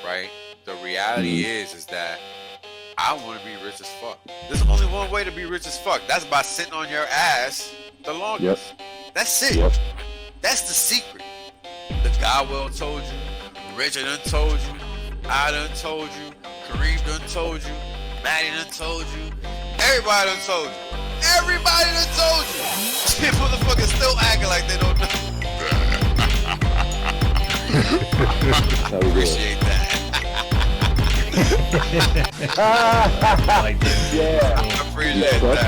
right? The reality is that I want to be rich as fuck. There's only one way to be rich as fuck. That's by sitting on your ass the longest. That's it. That's the secret. The guy well told you. Richard done told you. I done told you. Kareem done told you. Maddie done told you. Everybody done told you. Everybody done told you. Shit, motherfuckers still acting like they don't know. Appreciate that. I appreciate that.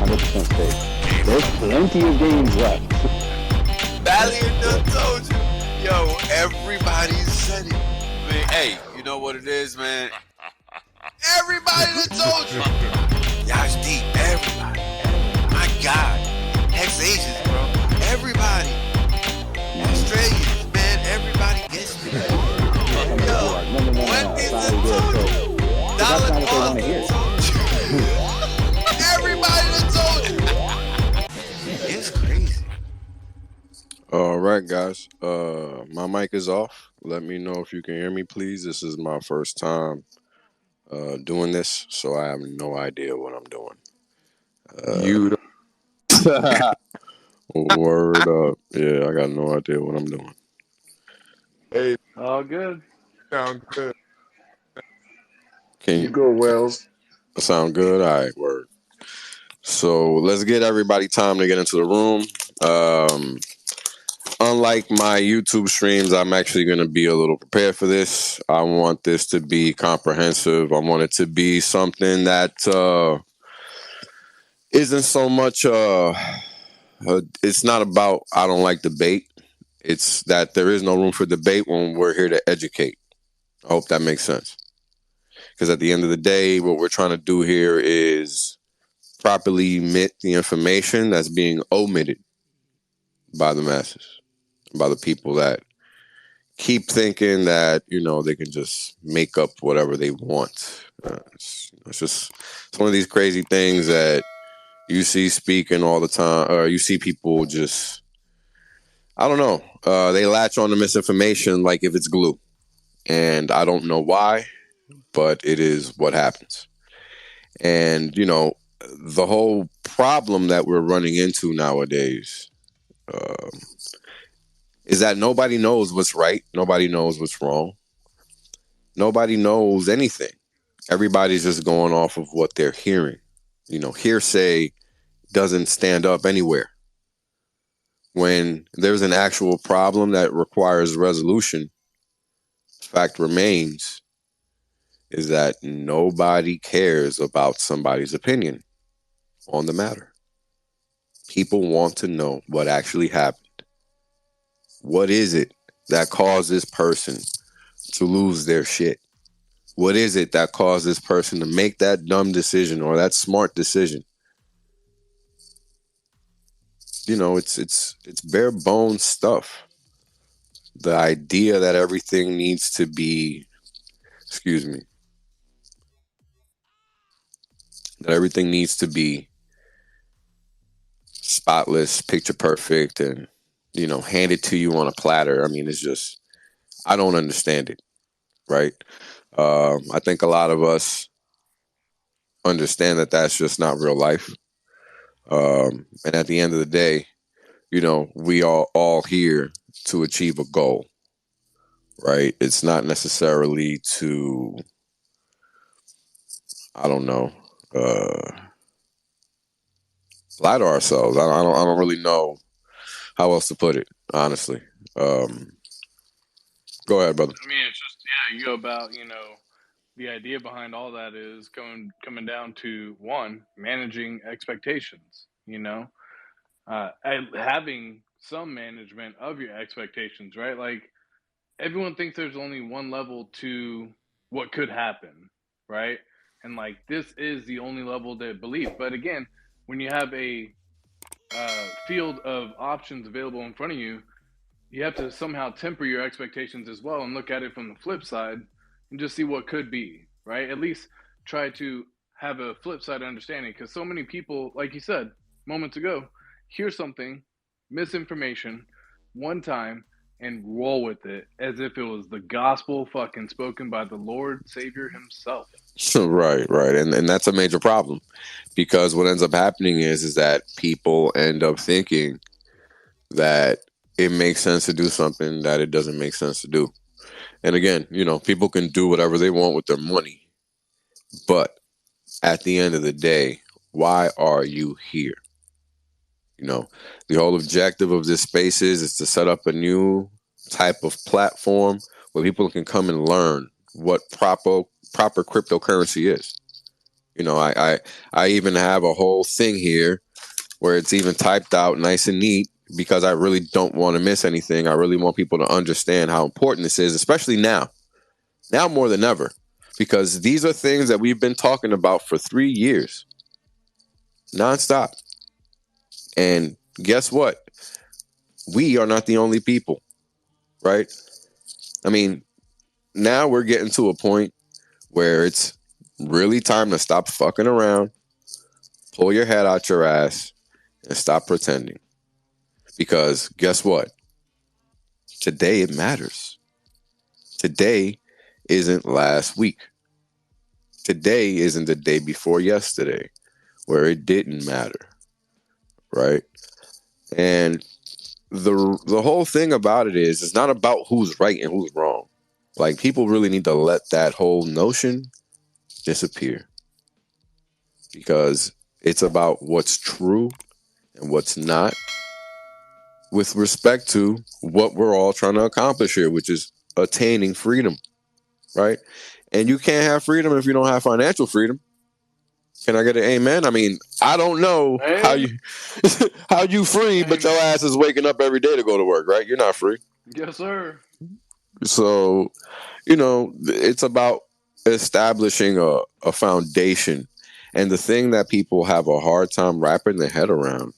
100% safe. There's plenty of games left. Valiant done told you. Yo, everybody said it. Man, hey, you know what it is, man? Everybody done told you. Y'all deep. Everybody. My God. Hexicans, bro. Everybody. Australians, man. Everybody gets me. Yo, Wendy's done told you. Dollar Boss done told you. Everybody done told you. It's crazy. All right, guys. My mic is off. Let me know if you can hear me, please. This is my first time doing this, so I have no idea what I'm doing. You Word up. Yeah, I got no idea what I'm doing. Hey, all good. sound good. Can You you go, Wells. sound good? All right, word. So let's get everybody time to get into the room. Unlike my YouTube streams, I'm actually going to be a little prepared for this. I want this to be comprehensive. I want it to be something that isn't so much, it's not about I don't like debate. It's that there is no room for debate when we're here to educate. I hope that makes sense. Because at the end of the day, what we're trying to do here is properly emit the information that's being omitted by the masses, by the people that keep thinking that, they can just make up whatever they want. It's just it's one of these crazy things that you see speaking all the time, or you see people just, I don't know, they latch on to misinformation like if it's glue. And I don't know why, but it is what happens. And, the whole problem that we're running into nowadays is that nobody knows what's right. Nobody knows what's wrong. Nobody knows anything. Everybody's just going off of what they're hearing. Hearsay doesn't stand up anywhere. When there's an actual problem that requires resolution, fact remains is that nobody cares about somebody's opinion on the matter. People want to know what actually happened. What is it that caused this person to lose their shit? What is it that caused this person to make that dumb decision or that smart decision? It's bare bones stuff. The idea that everything needs to be, that everything needs to be spotless, picture perfect, and, handed to you on a platter. I mean, it's just, I don't understand it, right? I think a lot of us understand that that's just not real life. And at the end of the day, we are all here to achieve a goal, right? It's not necessarily to, I don't know, lie to ourselves. I don't really know how else to put it, honestly. Go ahead, brother. I mean, it's just, you go about, the idea behind all that is coming down to, one, managing expectations, having some management of your expectations, right? Like, everyone thinks there's only one level to what could happen, right? And like, this is the only level to believe. But again, when you have a field of options available in front of you, you have to somehow temper your expectations as well and look at it from the flip side and just see what could be, right? At least try to have a flip side understanding, because so many people, like you said moments ago, hear something, misinformation, one time, and roll with it as if it was the gospel fucking spoken by the Lord Savior himself. Right. And that's a major problem, because what ends up happening is that people end up thinking that it makes sense to do something that it doesn't make sense to do. And again, people can do whatever they want with their money. But at the end of the day, why are you here? The whole objective of this space is to set up a new type of platform where people can come and learn what proper cryptocurrency is. I even have a whole thing here where it's even typed out nice and neat, because I really don't want to miss anything. I really want people to understand how important this is, especially now more than ever, because these are things that we've been talking about for 3 years, nonstop. And guess what? We are not the only people, right? I mean, now we're getting to a point where it's really time to stop fucking around, pull your head out your ass, and stop pretending. Because guess what? Today it matters. Today isn't last week. Today isn't the day before yesterday, where it didn't matter, right? And the whole thing about it is, it's not about who's right and who's wrong. Like, people really need to let that whole notion disappear, because it's about what's true and what's not, with respect to what we're all trying to accomplish here, which is attaining freedom, right? And you can't have freedom if you don't have financial freedom. Can I get an amen? I mean, I don't know how you free, but your ass is waking up every day to go to work, right? You're not free. Yes, sir. So, it's about establishing a foundation. And the thing that people have a hard time wrapping their head around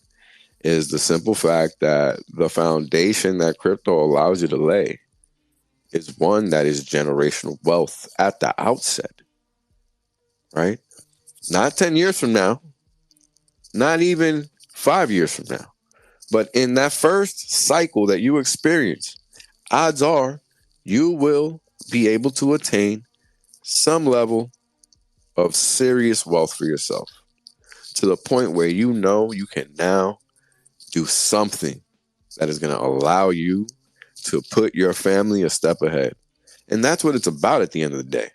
is the simple fact that the foundation that crypto allows you to lay is one that is generational wealth at the outset, right? Not 10 years from now, not even 5 years from now, but in that first cycle that you experience, odds are you will be able to attain some level of serious wealth for yourself, to the point where you can now do something that is going to allow you to put your family a step ahead. And that's what it's about at the end of the day.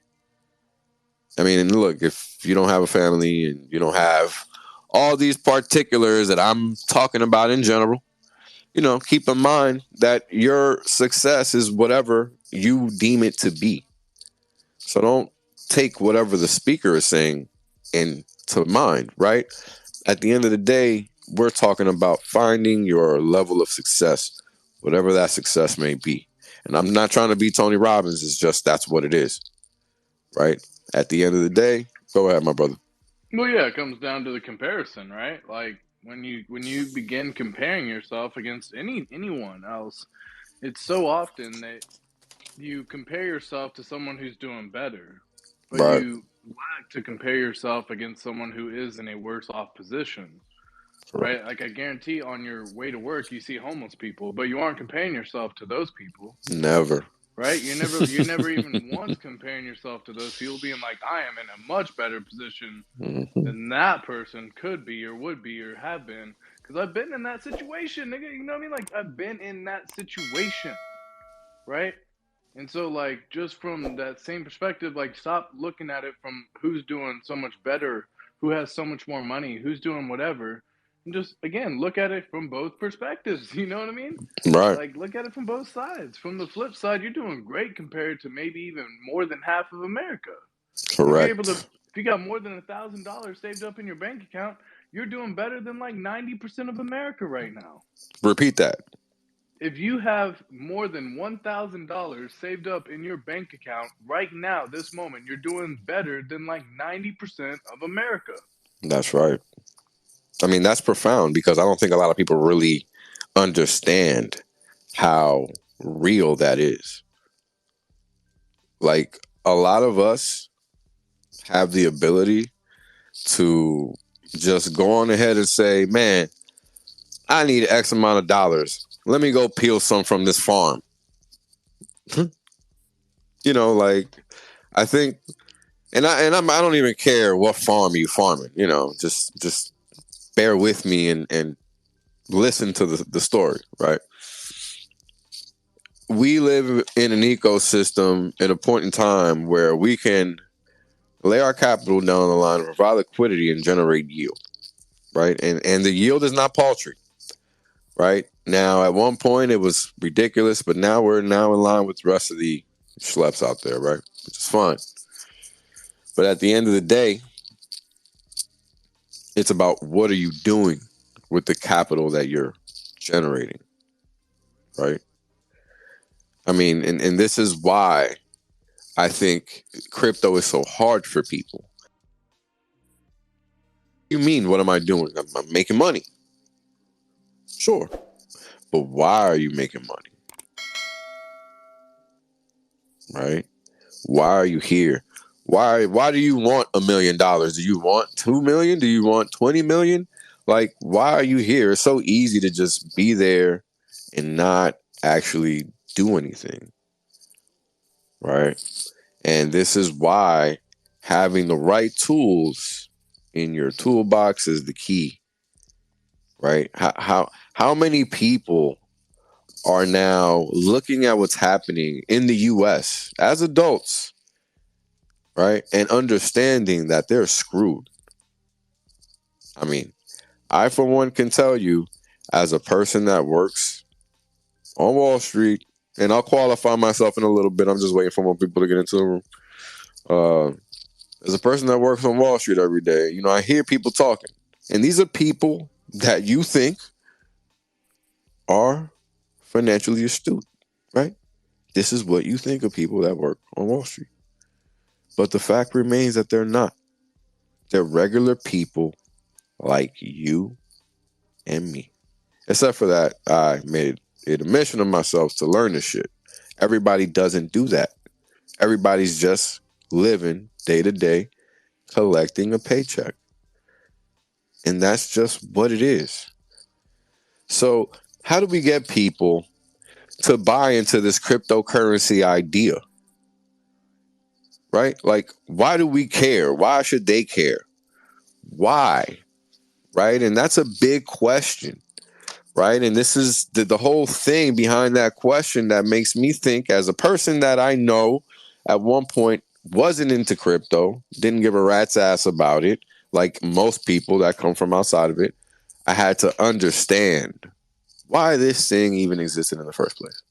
I mean, and look, if you don't have a family and you don't have all these particulars that I'm talking about in general, keep in mind that your success is whatever you deem it to be. So don't take whatever the speaker is saying into mind, right? At the end of the day, we're talking about finding your level of success, whatever that success may be. And I'm not trying to be Tony Robbins. It's just that's what it is, right? At the end of the day, go ahead, my brother. Well, yeah, it comes down to the comparison, right? Like, when you begin comparing yourself against anyone else, it's so often that you compare yourself to someone who's doing better, but Right. you lack to compare yourself against someone who is in a worse off position, right? Like, I guarantee on your way to work, you see homeless people, but you aren't comparing yourself to those people. Never. Right? You're never even once comparing yourself to those people, being like, I am in a much better position than that person could be or would be or have been. Because I've been in that situation, nigga. You know what I mean? Like, I've been in that situation, right? And so, like, just from that same perspective, like, stop looking at it from who's doing so much better, who has so much more money, who's doing whatever. And just, again, look at it from both perspectives. You know what I mean? Right. Like, look at it from both sides. From the flip side, you're doing great compared to maybe even more than half of America. Correct. If you got more than $1,000 saved up in your bank account, you're doing better than like 90% of America right now. Repeat that. If you have more than $1,000 saved up in your bank account right now, this moment, you're doing better than like 90% of America. That's right. I mean, that's profound, because I don't think a lot of people really understand how real that is. Like, a lot of us have the ability to just go on ahead and say, man, I need X amount of dollars. Let me go peel some from this farm. You know, like I think, and I don't even care what farm you farming. You know, just bear with me and listen to the story, right? We live in an ecosystem at a point in time where we can lay our capital down the line, provide liquidity, and generate yield, right? And the yield is not paltry, right? Now, at one point, it was ridiculous, but now we're now in line with the rest of the schleps out there, right? Which is fine. But at the end of the day, it's about what are you doing with the capital that you're generating, right? I mean, and this is why I think crypto is so hard for people. What do you mean, what am I doing? I'm making money. Sure. But why are you making money? Right? Why are you here? Why do you want $1 million? Do you want 2 million? Do you want 20 million? Like, why are you here? It's so easy to just be there and not actually do anything. Right? And this is why having the right tools in your toolbox is the key. Right? How many people are now looking at what's happening in the US as adults, right? And understanding that they're screwed. I mean, I, for one, can tell you as a person that works on Wall Street, and I'll qualify myself in a little bit. I'm just waiting for more people to get into the room. As a person that works on Wall Street every day, you know, I hear people talking. And these are people that you think are financially astute, right? This is what you think of people that work on Wall Street. But the fact remains that they're not. They're regular people like you and me. Except for that, I made it a mission of myself to learn this shit. Everybody doesn't do that. Everybody's just living day to day, collecting a paycheck. And that's just what it is. So how do we get people to buy into this cryptocurrency idea? Right? Like, why do we care? Why should they care? Why? Right? And that's a big question. Right? And this is the whole thing behind that question that makes me think, as a person that I know at one point wasn't into crypto, didn't give a rat's ass about it, like most people that come from outside of it, I had to understand why this thing even existed in the first place.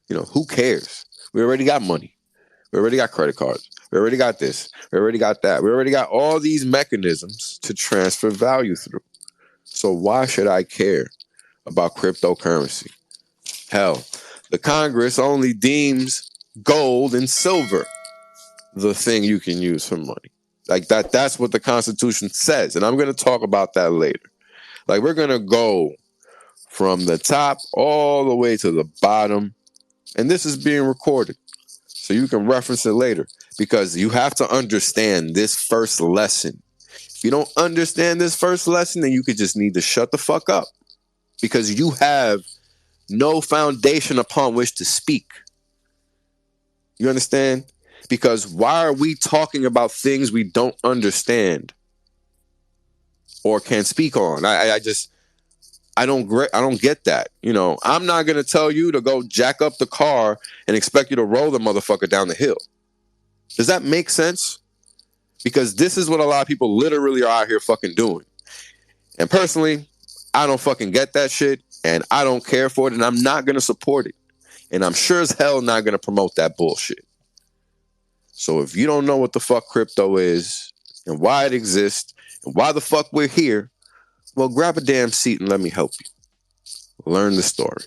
You know, who cares? We already got money. We already got credit cards. We already got this. We already got that. We already got all these mechanisms to transfer value through. So why should I care about cryptocurrency? Hell, the Congress only deems gold and silver the thing you can use for money. Like that's what the Constitution says. And I'm going to talk about that later. Like, we're going to go from the top all the way to the bottom. And this is being recorded, so you can reference it later, because you have to understand this first lesson. If you don't understand this first lesson, then you could just need to shut the fuck up, because you have no foundation upon which to speak. You understand? Because why are we talking about things we don't understand or can speak on? I don't get that. You know, I'm not going to tell you to go jack up the car and expect you to roll the motherfucker down the hill. Does that make sense? Because this is what a lot of people literally are out here fucking doing. And personally, I don't fucking get that shit, and I don't care for it, and I'm not going to support it. And I'm sure as hell not going to promote that bullshit. So if you don't know what the fuck crypto is and why it exists and why the fuck we're here, well, grab a damn seat and let me help you learn the story.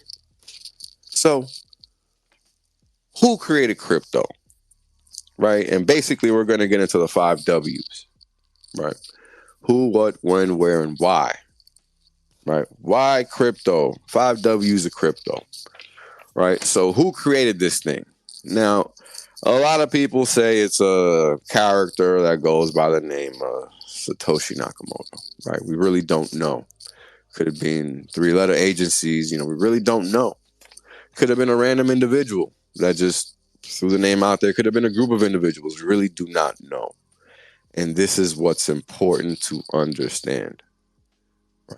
So, who created crypto? Right? And basically, we're going to get into the 5 W's. Right? Who, what, when, where, and why. Right? Why crypto? 5 W's of crypto. Right? So, who created this thing? Now, a lot of people say it's a character that goes by the name of Satoshi Nakamoto. Right? We really don't know. Could have been 3-letter agencies. You know, we really don't know. Could have been a random individual. that just threw the name out there. Could have been a group of individuals. We really do not know. And this is what's important to understand,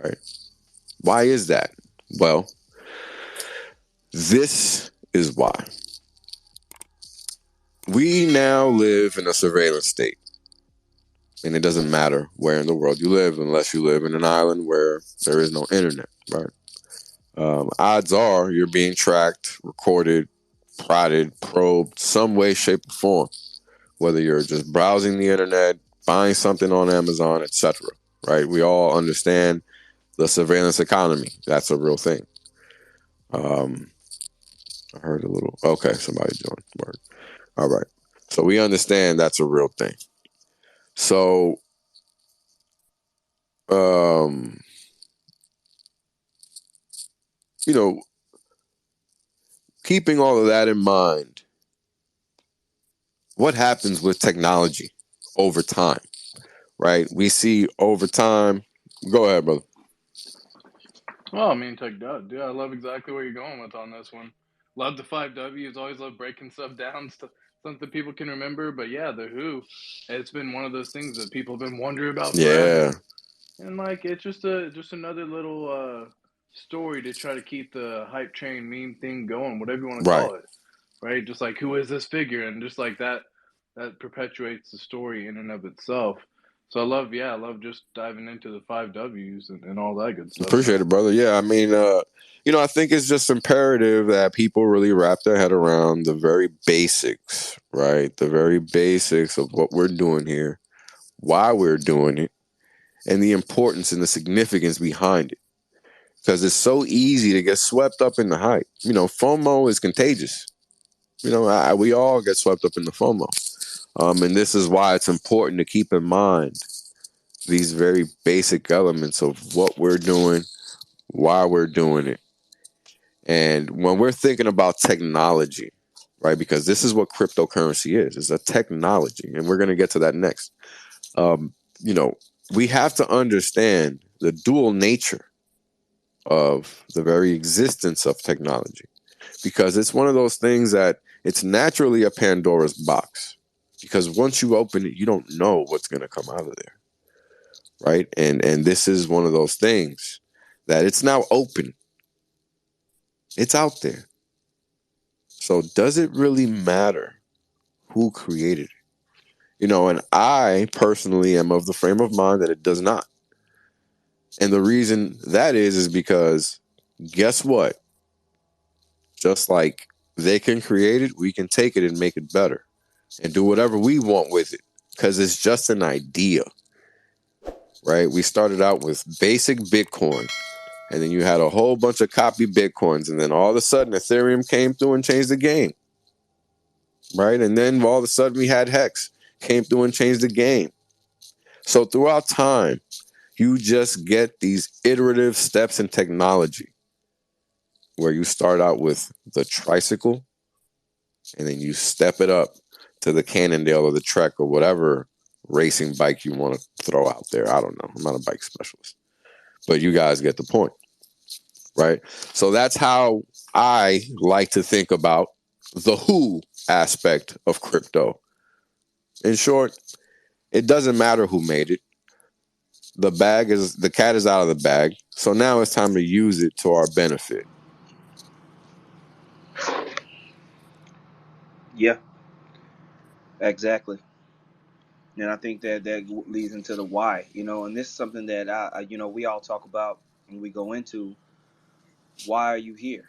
right? Why is that? Well, this is why. We now live in a surveillance state. And it doesn't matter where in the world you live, unless you live in an island where there is no internet, right? Odds are you're being tracked, recorded, prodded, probed, some way, shape, or form. Whether you're just browsing the internet, buying something on Amazon, etc. Right? We all understand the surveillance economy. That's a real thing. I heard a little. Okay, somebody joined. Word. All right. So we understand that's a real thing. So, you know, keeping all of that in mind, what happens with technology over time, right? We see over time. Go ahead, brother. Well, I mean, dude, I love exactly where you're going with on this one. Love the 5Ws. Always love breaking stuff down, something people can remember. But yeah, the Who, it's been one of those things that people have been wondering about forever. Yeah. And like, it's just another little story to try to keep the hype train meme thing going, whatever you want to Right. call it, right? Just like, who is this figure, and just like that perpetuates the story in and of itself. So I love just diving into the 5Ws and all that good stuff. Appreciate it, brother. Yeah, I mean, I think it's just imperative that people really wrap their head around the very basics, right? The very basics of what we're doing here, why we're doing it, and the importance and the significance behind it. Because it's so easy to get swept up in the hype. FOMO is contagious. We all get swept up in the FOMO. And this is why it's important to keep in mind these very basic elements of what we're doing, why we're doing it. And when we're thinking about technology, right, because this is what cryptocurrency is, it's a technology, and we're going to get to that next. We have to understand the dual nature of the very existence of technology, because it's one of those things that it's naturally a Pandora's box, because once you open it, you don't know what's going to come out of there, right? And this is one of those things that it's now open. It's out there. So does it really matter who created it? And I personally am of the frame of mind that it does not. And the reason that is because guess what? Just like they can create it, we can take it and make it better and do whatever we want with it, because it's just an idea, right? We started out with basic Bitcoin, and then you had a whole bunch of copy Bitcoins, and then all of a sudden Ethereum came through and changed the game, right? And then all of a sudden we had Hex came through and changed the game. So throughout time, you just get these iterative steps in technology where you start out with the tricycle, and then you step it up to the Cannondale or the Trek or whatever racing bike you want to throw out there. I don't know. I'm not a bike specialist. But you guys get the point, right? So that's how I like to think about the who aspect of crypto. In short, it doesn't matter who made it. The cat is out of the bag. So now it's time to use it to our benefit. Yeah, exactly. And I think that leads into the why, and this is something that we all talk about when we go into why are you here?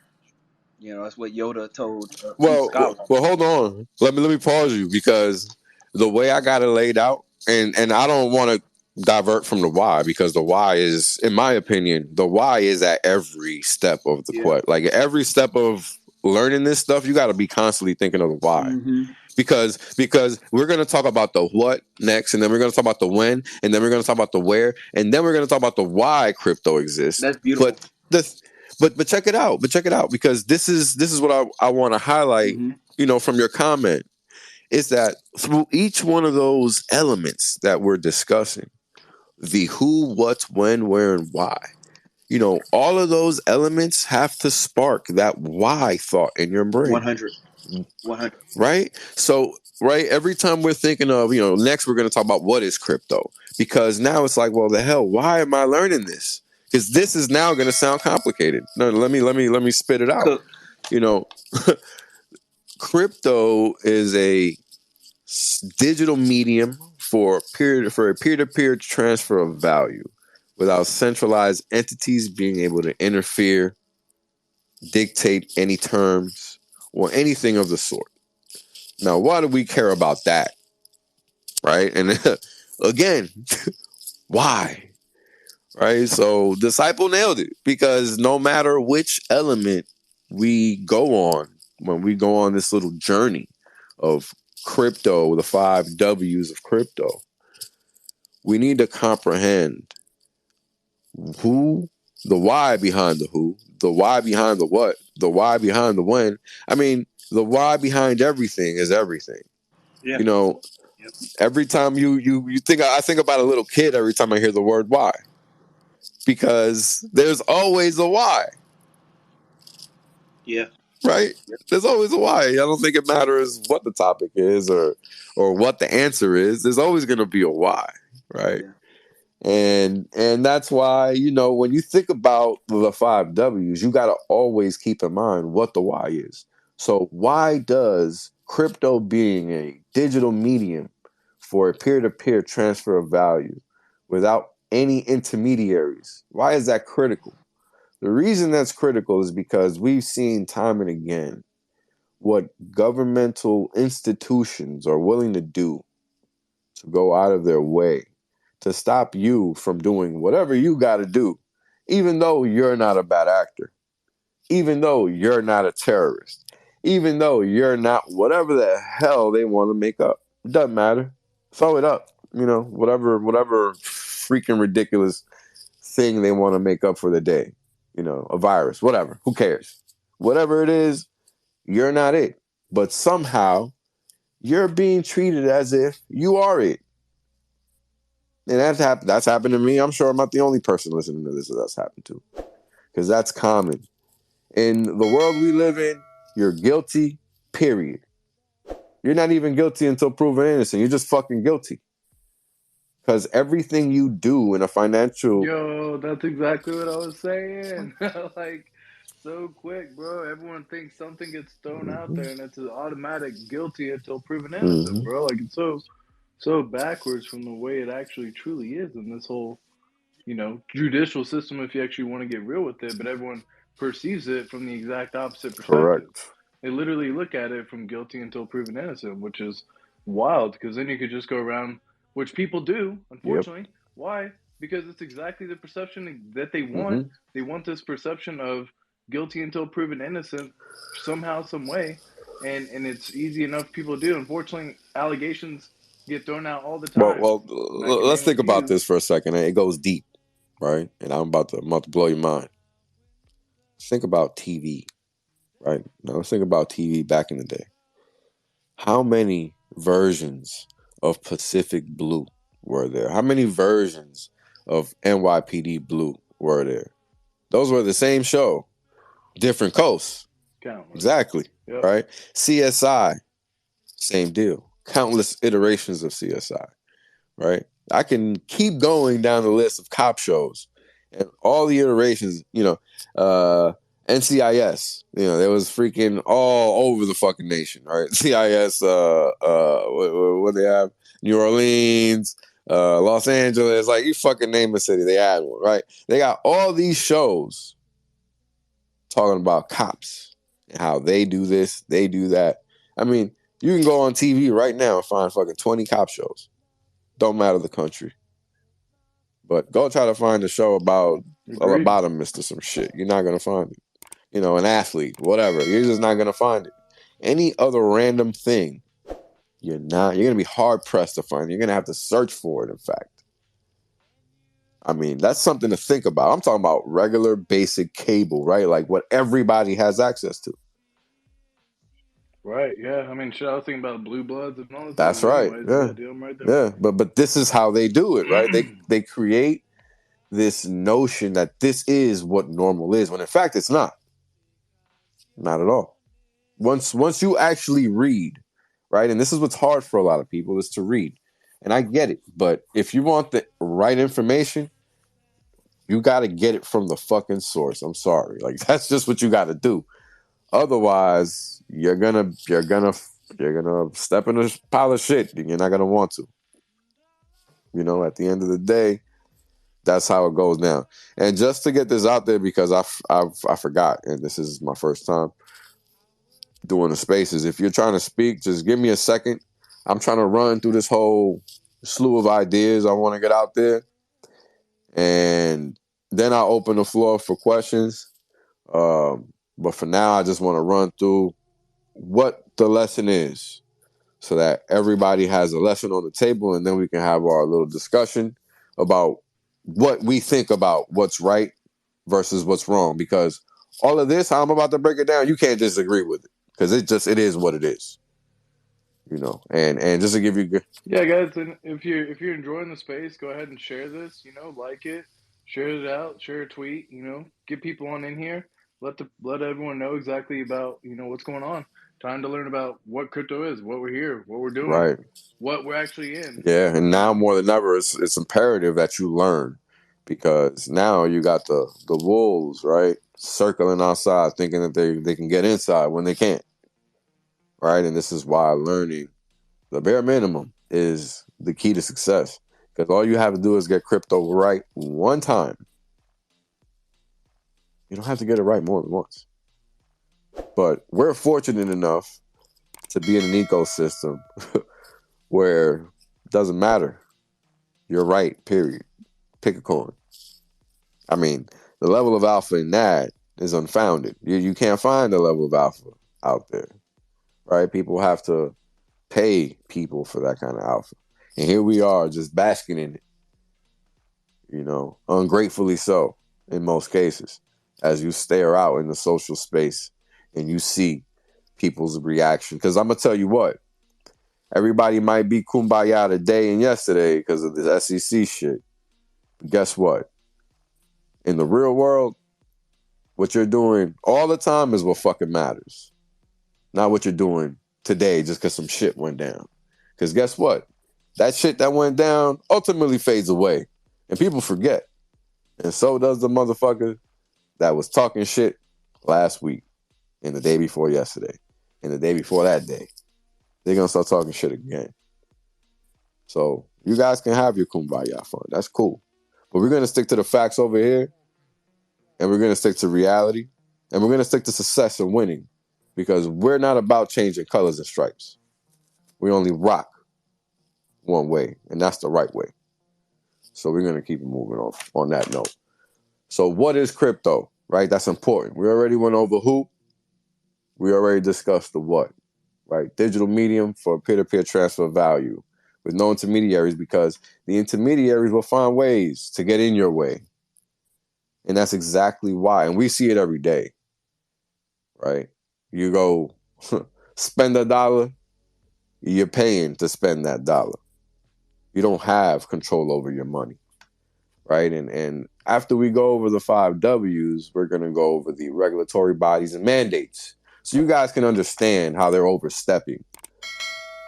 That's what Yoda told Chief Scholar. Well, hold on. Let me pause you, because the way I got it laid out, and I don't want to divert from the why, because the why is, in my opinion, the why is at every step of the quest. Like every step of learning this stuff, you got to be constantly thinking of the why. Mm-hmm. Because we're going to talk about the what next, and then we're going to talk about the when, and then we're going to talk about the where, and then we're going to talk about the why crypto exists. That's beautiful. But check it out. Because this is what I want to highlight, from your comment, is that through each one of those elements that we're discussing, the who, what, when, where, and why, all of those elements have to spark that why thought in your brain. 100. 100. right? So, right, every time we're thinking of, next we're going to talk about what is crypto, because now it's like, well, the hell, why am I learning this? Because this is now going to sound complicated. No, let me spit it out. Cook. Crypto is a digital medium for a peer-to-peer transfer of value without centralized entities being able to interfere, dictate any terms, or anything of the sort. Now, why do we care about that? Right? And again, why? Right? So Disciple nailed it, because no matter which element we go on, when we go on this little journey of crypto, the 5 W's of crypto, we need to comprehend who, the why behind the who, the why behind the what, the why behind the when. I mean, the why behind everything is everything. Yeah. Yep. Every time you think, I think about a little kid every time I hear the word why, because there's always a why. Yeah. Right? There's always a why. I don't think it matters what the topic is or what the answer is. There's always going to be a why, right? Yeah. And that's why, when you think about the 5 W's, you got to always keep in mind what the why is. So why does crypto, being a digital medium for a peer-to-peer transfer of value without any intermediaries, why is that critical? The reason that's critical is because we've seen time and again what governmental institutions are willing to do to go out of their way to stop you from doing whatever you got to do, even though you're not a bad actor, even though you're not a terrorist, even though you're not whatever the hell they want to make up. It doesn't matter. Throw it up. Whatever freaking ridiculous thing they want to make up for the day. A virus, whatever. Who cares? Whatever it is, you're not it. But somehow you're being treated as if you are it. And that's happened to me. I'm sure I'm not the only person listening to this that's happened to. Because that's common. In the world we live in, you're guilty, period. You're not even guilty until proven innocent. You're just fucking guilty. Because everything you do in a financial... Yo, that's exactly what I was saying. Like, so quick, bro. Everyone thinks something gets thrown out there and it's an automatic guilty until proven innocent, bro. Like, it's so backwards from the way it actually truly is in this whole, judicial system, if you actually want to get real with it. But everyone perceives it from the exact opposite perspective. Correct. They literally look at it from guilty until proven innocent, which is wild, because then you could just go around, which people do, unfortunately. Yep. Why? Because it's exactly the perception that they want. They want this perception of guilty until proven innocent somehow, some way. And it's easy enough people do. Unfortunately, allegations get thrown out all the time. Well, let's think about this for a second. It goes deep, right? And I'm about to blow your mind. Think about TV, right? Now let's think about TV back in the day. How many versions of Pacific Blue were there? How many versions of NYPD Blue were there? Those were the same show, different coasts. Countless. Exactly. Yep. Right? CSI, same deal. Countless iterations of CSI, right? I can keep going down the list of cop shows and all the iterations, NCIS, there was freaking all over the fucking nation, right? CIS, what they have? New Orleans, Los Angeles, like you fucking name a city, they had one, right? They got all these shows talking about cops and how they do this, they do that. I mean, you can go on TV right now and find fucking 20 cop shows. Don't matter the country. But go try to find a show about a lobotomist or some shit. You're not going to find it. An athlete, whatever. You're just not going to find it. Any other random thing, you're going to be hard pressed to find it. You're going to have to search for it, in fact. I mean, that's something to think about. I'm talking about regular basic cable, right? Like what everybody has access to. Right, yeah. I mean, shit, I was thinking about Blue Bloods and all that. That's right. Yeah. Right there. Yeah, but this is how they do it, right? They create this notion that this is what normal is, when in fact it's not. Not at all. once you actually read, right? And this is what's hard for a lot of people is to read. And I get it, but if you want the right information, you got to get it from the fucking source. I'm sorry. Like that's just what you got to do. Otherwise, you're gonna step in a pile of shit and you're not gonna want to. You know, at the end of the day, that's how it goes down. And just to get this out there, because I forgot, and this is my first time doing the spaces. If you're trying to speak, just give me a second. I'm trying to run through this whole slew of ideas I want to get out there, and then I'll open the floor for questions. But for now, I just want to run through what the lesson is so that everybody has a lesson on the table, and then we can have our little discussion about what we think about what's right versus what's wrong. Because all of this, how I'm about to break it down, you can't disagree with it because it is what it is. You know, and just to give you good. Yeah, guys, and if you're enjoying the space, go ahead and share this. You know, like it, share it out, share a tweet. You know, get people on in here. Let everyone know exactly about what's going on. Time to learn about what crypto is, what we're here, what we're doing, Right, what we're actually in. Yeah, and now more than ever, it's imperative that you learn because now you got the wolves, right, circling outside, thinking that they can get inside when they can't, right? And this is why learning the bare minimum is the key to success because all you have to do is get crypto right one time. You don't have to get it right more than once. But we're fortunate enough to be in an ecosystem where it doesn't matter. You're right, period. Pick a coin. I mean, the level of alpha in that is unfounded. You can't find the level of alpha out there, right? People have to pay people for that kind of alpha. And here we are just basking in it, you know, ungratefully so in most cases, as you stare out in the social space and you see people's reaction. Because I'm going to tell you what, everybody might be kumbaya today and yesterday because of this SEC shit. But guess what? In the real world, what you're doing all the time is what fucking matters. Not what you're doing today just because some shit went down. Because guess what? That shit that went down ultimately fades away. And people forget. And so does the motherfucker that was talking shit last week and the day before yesterday and the day before that day. They're going to start talking shit again. So you guys can have your kumbaya fun. That's cool. But we're going to stick to the facts over here. And we're going to stick to reality. And we're going to stick to success and winning. Because we're not about changing colors and stripes. We only rock one way. And that's the right way. So we're going to keep moving on that note. So what is crypto? Right? That's important. We already went over who. We already discussed the what. Right? Digital medium for peer-to-peer transfer of value with no intermediaries because the intermediaries will find ways to get in your way. And that's exactly why. And we see it every day. Right? You go spend $1, you're paying to spend that dollar. You don't have control over your money. Right? And after we go over the 5 W's, we're going to go over the regulatory bodies and mandates. So you guys can understand how they're overstepping.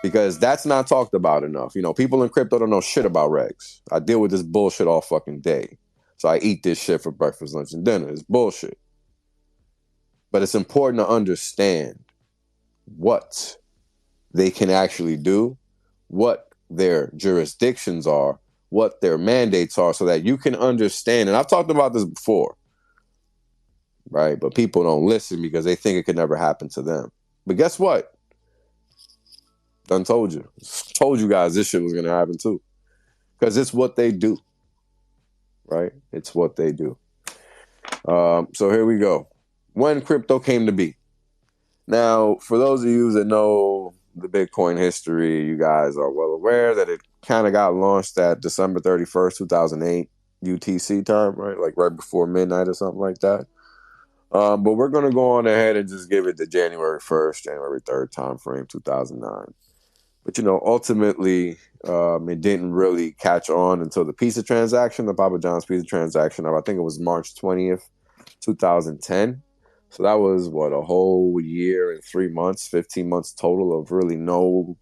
Because that's not talked about enough. You know, people in crypto don't know shit about regs. I deal with this bullshit all fucking day. So I eat this shit for breakfast, lunch, and dinner. It's bullshit. But it's important to understand what they can actually do, what their jurisdictions are, what their mandates are, so that you can understand. And I've talked about this before, right? But people don't listen because they think it could never happen to them. But guess what? Done told you. Told you guys this shit was going to happen too. Because it's what they do. Right? It's what they do. So here we go. When crypto came to be. Now, for those of you that know the Bitcoin history, you guys are well aware that it kind of got launched at December 31st, 2008 UTC time, right? Like right before midnight or something like that. But we're going to go on ahead and just give it the January 1st, January 3rd time frame, 2009. But, you know, ultimately, it didn't really catch on until the pizza transaction, the Papa John's pizza transaction. I think it was March 20th, 2010. So that was a whole year and 3 months, 15 months total of really no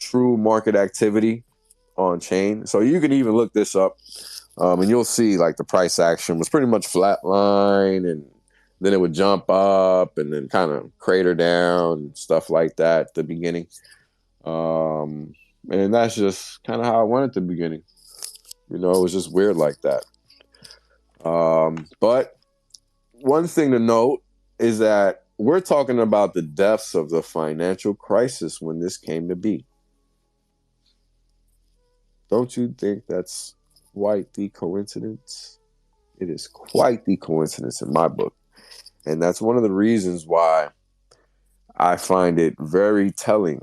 true market activity on chain. So you can even look this up, and you'll see like the price action was pretty much flatline, and then it would jump up and then kind of crater down, stuff like that at the beginning. And that's just kind of how it went at the beginning. You know, it was just weird like that. But one thing to note is that we're talking about the depths of the financial crisis when this came to be. Don't you think that's quite the coincidence? It is quite the coincidence in my book. And that's one of the reasons why I find it very telling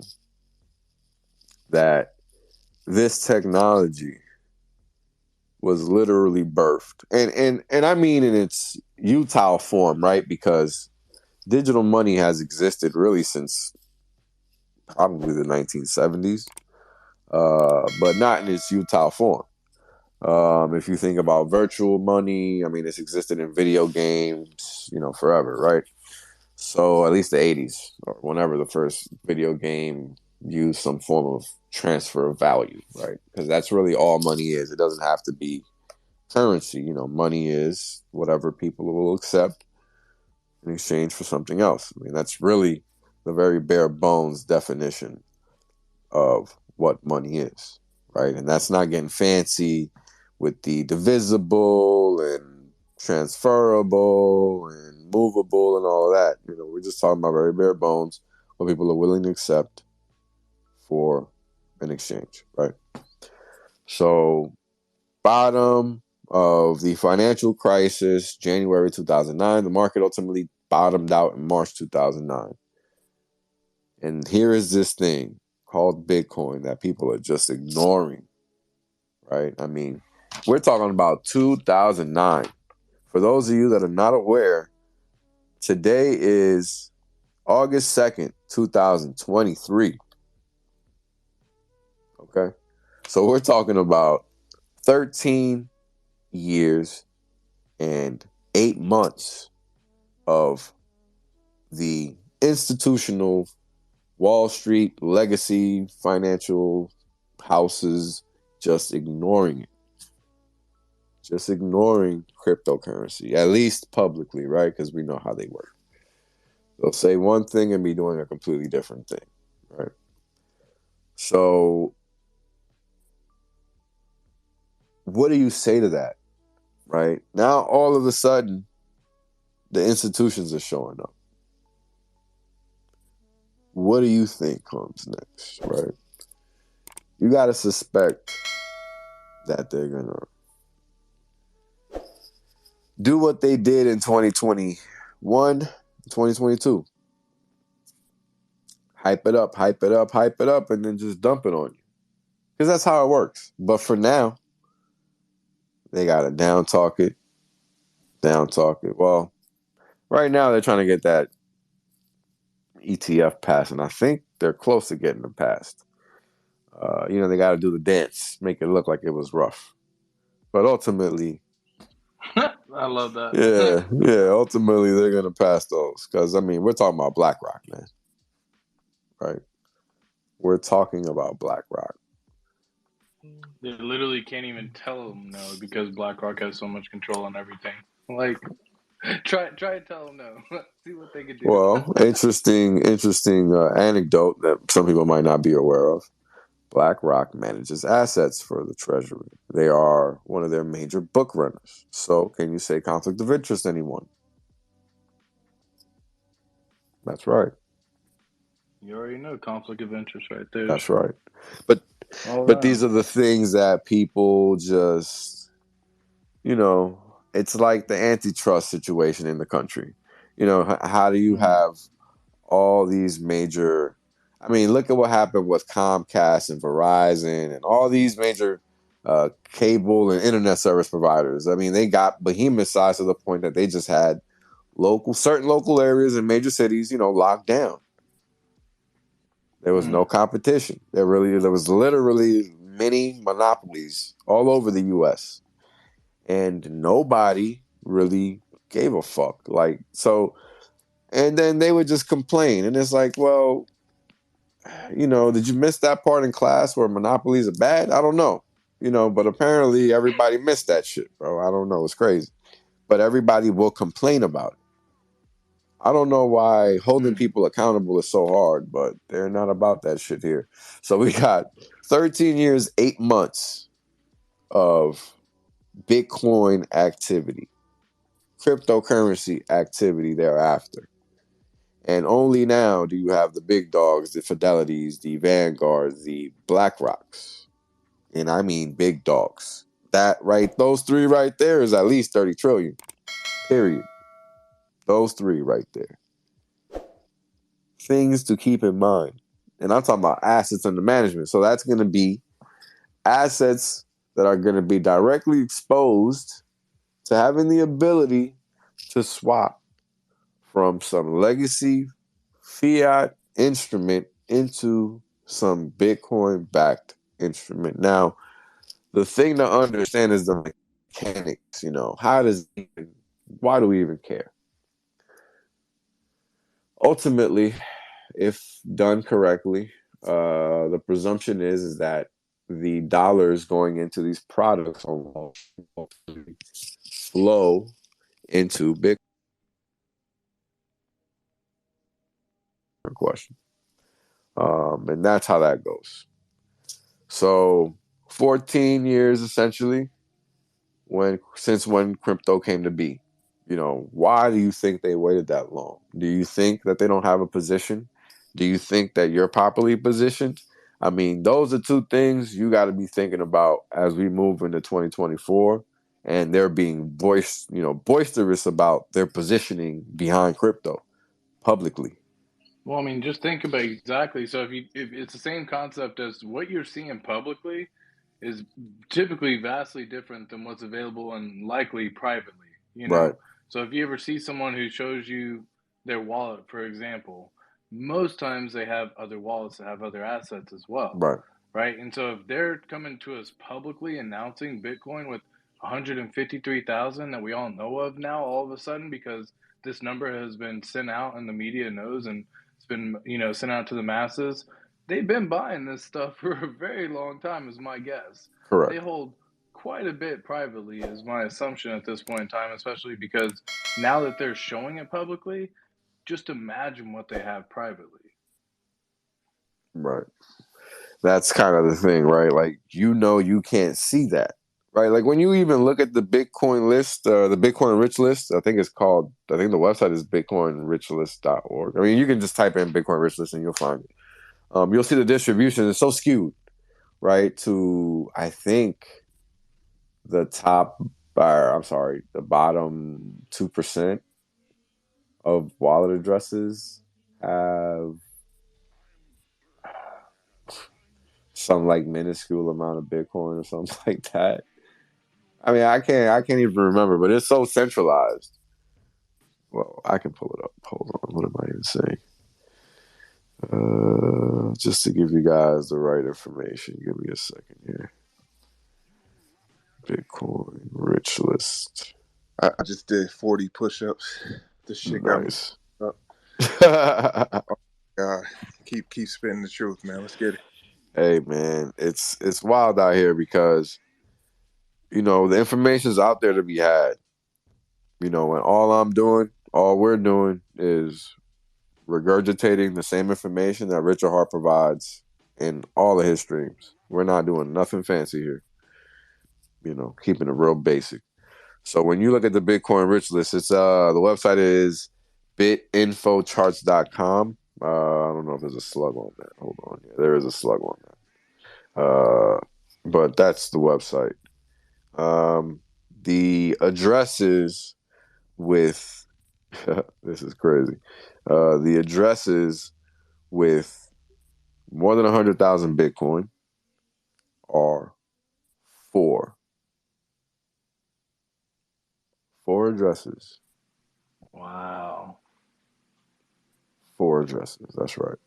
that this technology was literally birthed. And I mean in its utile form, right? Because digital money has existed really since probably the 1970s, but not in its utile form. If you think about virtual money, I mean, it's existed in video games, you know, forever, right? So at least the 80s or whenever the first video game used some form of transfer of value, right? Because that's really all money is. It doesn't have to be currency. You know, money is whatever people will accept in exchange for something else. I mean, that's really the very bare bones definition of what money is, right? And that's not getting fancy with the divisible and transferable and movable and all of that. You know, we're just talking about very bare bones, what people are willing to accept for an exchange, right? So, bottom of the financial crisis, January 2009, the market ultimately bottomed out in March 2009. And here is this thing called Bitcoin that people are just ignoring, right? I mean, we're talking about 2009. For those of you that are not aware, today is August 2nd, 2023. Okay? So we're talking about 13 years and 8 months of the institutional Wall Street legacy financial houses just ignoring it. Just ignoring cryptocurrency, at least publicly, right? Because we know how they work. They'll say one thing and be doing a completely different thing, right? So what do you say to that, right? Now, all of a sudden, the institutions are showing up. What do you think comes next, right? You got to suspect that they're going to do what they did in 2021, 2022. Hype it up, hype it up, hype it up, and then just dump it on you. Because that's how it works. But for now, they got to down talk it. Well, right now they're trying to get that ETF passed, and I think they're close to getting it passed. You know, they got to do the dance, make it look like it was rough. But ultimately, I love that. yeah. Ultimately, they're gonna pass those because I mean, we're talking about BlackRock, man. Right? We're talking about BlackRock. They literally can't even tell them no because BlackRock has so much control on everything. Like, try and tell them no. See what they can do. Well, interesting anecdote that some people might not be aware of. BlackRock manages assets for the Treasury. They are one of their major book runners. So, can you say conflict of interest, anyone? That's right. You already know conflict of interest right there. That's right. But these are the things that people just, you know, it's like the antitrust situation in the country. You know, how do you have all these major, I mean, look at what happened with Comcast and Verizon and all these major cable and internet service providers. I mean, they got behemoth size to the point that they just had certain local areas in major cities, you know, locked down. There was no competition. There was literally many monopolies all over the U.S. and nobody really gave a fuck. Like, so And then they would just complain. And it's like, well, did you miss that part in class where monopolies are bad? I don't know. But apparently everybody missed that shit, bro. I don't know. It's crazy. But everybody will complain about it. I don't know why holding people accountable is so hard, but they're not about that shit here. So we got 13 years, 8 months of Bitcoin activity, cryptocurrency activity thereafter. And only now do you have the big dogs, the Fidelities, the Vanguards, the BlackRocks. And I mean big dogs. Those three right there is at least 30 trillion. Period. Those three right there. Things to keep in mind. And I'm talking about assets under management. So that's going to be assets that are going to be directly exposed to having the ability to swap from some legacy fiat instrument into some Bitcoin-backed instrument. Now, the thing to understand is the mechanics. Why do we even care? Ultimately, if done correctly, the presumption is that the dollars going into these products will flow into Bitcoin. Question. And that's how that goes. So 14 years essentially since when crypto came to be. Why do you think they waited that long? Do you think that they don't have a position? Do you think that you're properly positioned? I mean, those are two things you got to be thinking about as we move into 2024, and they're being boisterous about their positioning behind crypto publicly. Well, I mean, just think about exactly. So if it's the same concept as what you're seeing publicly is typically vastly different than what's available and likely privately, Right. So if you ever see someone who shows you their wallet, for example, most times they have other wallets that have other assets as well. Right. And so if they're coming to us publicly announcing Bitcoin with 153,000 that we all know of now all of a sudden because this number has been sent out and the media knows and it's been, sent out to the masses, they've been buying this stuff for a very long time is my guess. Correct. They hold quite a bit privately is my assumption at this point in time, especially because now that they're showing it publicly, just imagine what they have privately. Right. That's kind of the thing, right? Like, you can't see that, right? Like when you even look at the Bitcoin list, the Bitcoin rich list, I think the website is bitcoinrichlist.org. I mean, you can just type in Bitcoin rich list and you'll find it. You'll see the distribution is so skewed, right? To, I think, the bottom 2% of wallet addresses have some like minuscule amount of Bitcoin or something like that. I mean, I can't even remember, but it's so centralized. Well, I can pull it up. Hold on. What am I even saying? Just to give you guys the right information. Give me a second here. Bitcoin rich list. I just did 40 push-ups. This shit Nice. Got me up. God, keep spitting the truth, man. Let's get it. Hey, man, it's wild out here because, the information's out there to be had. And all we're doing is regurgitating the same information that Richard Hart provides in all of his streams. We're not doing nothing fancy here. Keeping it real basic. So when you look at the Bitcoin rich list, it's the website is bitinfocharts.com. I don't know if there's a slug on that. Hold on. Yeah, there is a slug on that. But that's the website. The addresses with this is crazy. The addresses with more than 100,000 Bitcoin are 4. 4 addresses. Wow. 4 addresses. That's right.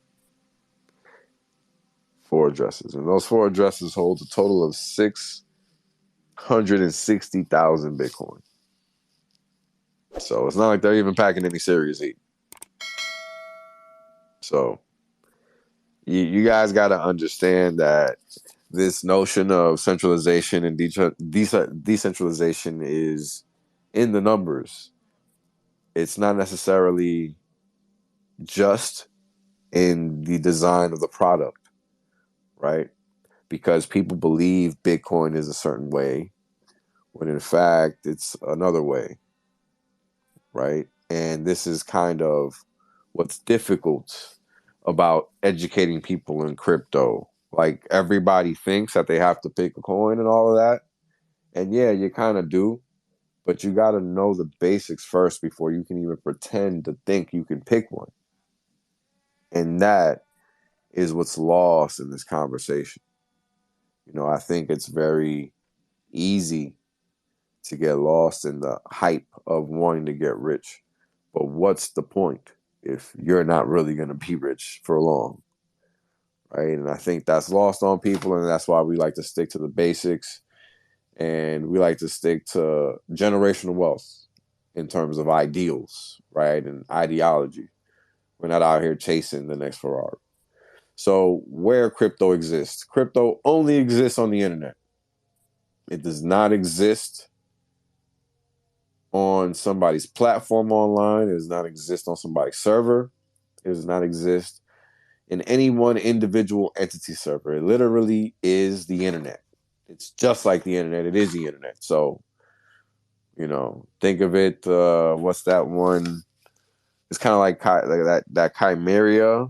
4 addresses. And those 4 addresses hold a total of 660,000 Bitcoin. So it's not like they're even packing any serious heat. So you guys got to understand that this notion of centralization and decentralization is in the numbers. It's not necessarily just in the design of the product, right? Because people believe Bitcoin is a certain way, when in fact it's another way, right? And this is kind of what's difficult about educating people in crypto. Like, everybody thinks that they have to pick a coin and all of that. And yeah, you kind of do, but you got to know the basics first before you can even pretend to think you can pick one. And that is what's lost in this conversation. I think it's very easy to get lost in the hype of wanting to get rich. But what's the point if you're not really going to be rich for long? Right? And I think that's lost on people, and that's why we like to stick to the basics, and we like to stick to generational wealth in terms of ideals, right? And ideology. We're not out here chasing the next Ferrari. So where crypto exists, crypto only exists on the internet. It does not exist on somebody's platform online. It does not exist on somebody's server. It does not exist in any one individual entity server. It literally is the internet. It's just like the internet. It is the internet. So, think of it. What's that one? It's kind of like that Chimera.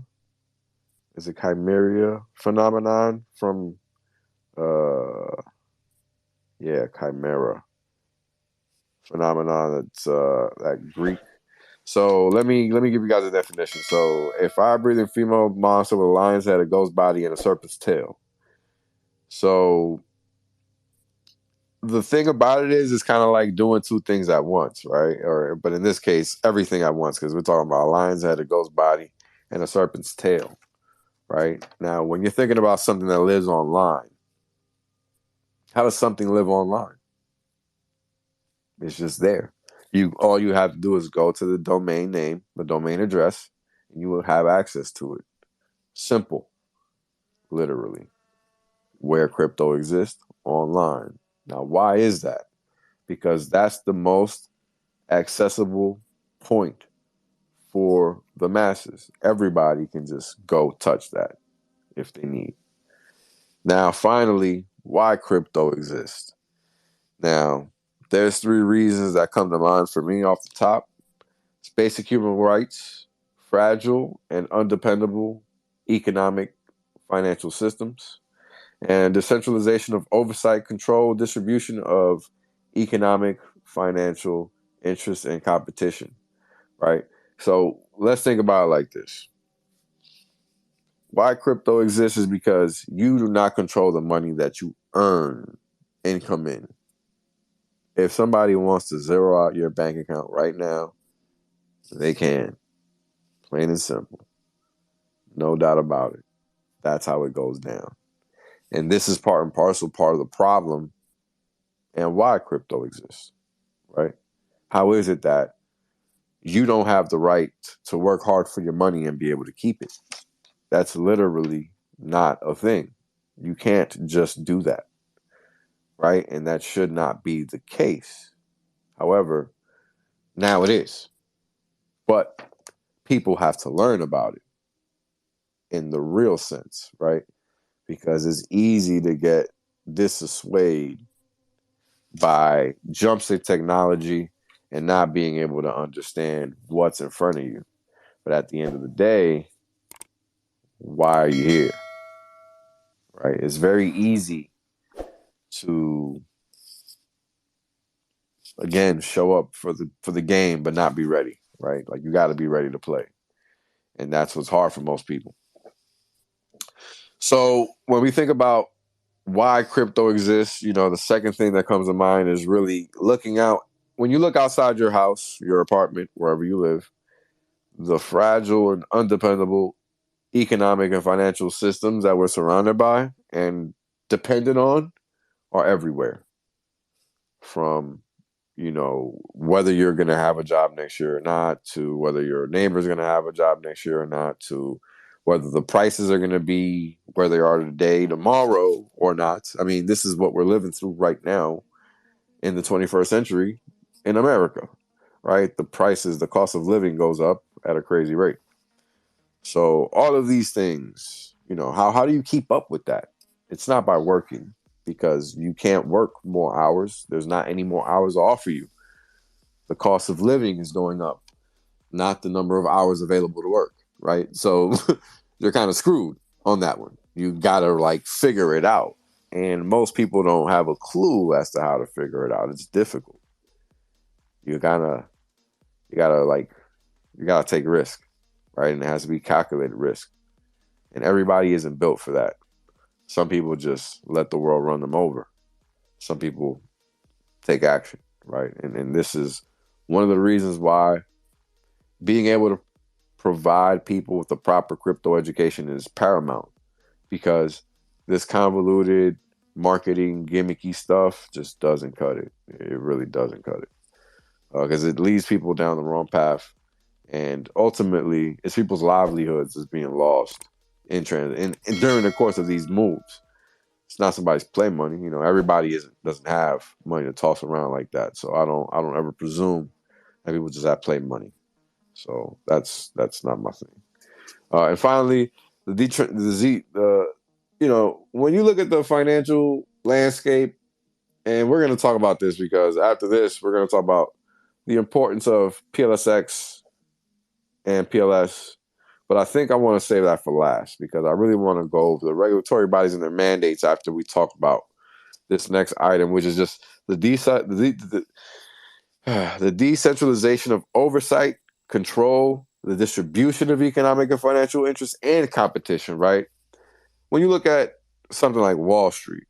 Is it Chimera phenomenon from? Chimera phenomenon. It's that Greek. So let me give you guys a definition. So a fire-breathing female monster with a lion's head, a ghost body, and a serpent's tail. So the thing about it is, it's kind of like doing two things at once, right? But in this case, everything at once, because we're talking about a lion's head, a ghost body, and a serpent's tail, right? Now, when you're thinking about something that lives online, how does something live online? It's just there. All you have to do is go to the domain name, the domain address, and you will have access to it. Simple, literally. Where crypto exists, online. Now, why is that? Because that's the most accessible point for the masses. Everybody can just go touch that if they need. Now, finally, why crypto exists? Now, there's 3 reasons that come to mind for me off the top. It's basic human rights, fragile and undependable economic financial systems, and decentralization of oversight, control, distribution of economic, financial interest and competition, right? So let's think about it like this. Why crypto exists is because you do not control the money that you earn income in. If somebody wants to zero out your bank account right now, they can. Plain and simple. No doubt about it. That's how it goes down. And this is part and parcel, part of the problem and why crypto exists, right? How is it that you don't have the right to work hard for your money and be able to keep it? That's literally not a thing. You can't just do that, right? And that should not be the case. However, now it is. But people have to learn about it in the real sense, right? Because it's easy to get dissuaded by jumps in technology and not being able to understand what's in front of you. But at the end of the day, why are you here? Right? It's very easy to, again, show up for the game but not be ready, right? Like, you got to be ready to play. And that's what's hard for most people. So when we think about why crypto exists, the second thing that comes to mind is really looking out. When you look outside your house, your apartment, wherever you live, the fragile and undependable economic and financial systems that we're surrounded by and dependent on are everywhere. From, whether you're going to have a job next year or not, to whether your neighbor's going to have a job next year or not, to whether the prices are going to be where they are today, tomorrow, or not. I mean, this is what we're living through right now in the 21st century in America, right? The prices, the cost of living goes up at a crazy rate. So all of these things, how do you keep up with that? It's not by working, because you can't work more hours. There's not any more hours to offer you. The cost of living is going up, not the number of hours available to work, right? So you're kind of screwed on that one. You got to figure it out. And most people don't have a clue as to how to figure it out. It's difficult. You gotta take risk, right? And it has to be calculated risk. And everybody isn't built for that. Some people just let the world run them over. Some people take action, right? And this is one of the reasons why being able to provide people with the proper crypto education is paramount, because this convoluted marketing gimmicky stuff just doesn't cut it. It really doesn't cut it, because it leads people down the wrong path, and ultimately it's people's livelihoods is being lost in transit and during the course of these moves. It's not somebody's play money. Everybody doesn't have money to toss around like that. So I don't ever presume that people just have play money. So that's not my thing. And finally, when you look at the financial landscape, and we're going to talk about this because after this, we're going to talk about the importance of PLSX and PLS. But I think I want to save that for last, because I really want to go over the regulatory bodies and their mandates after we talk about this next item, which is just the decentralization of oversight, control, the distribution of economic and financial interests, and competition, right? When you look at something like Wall Street,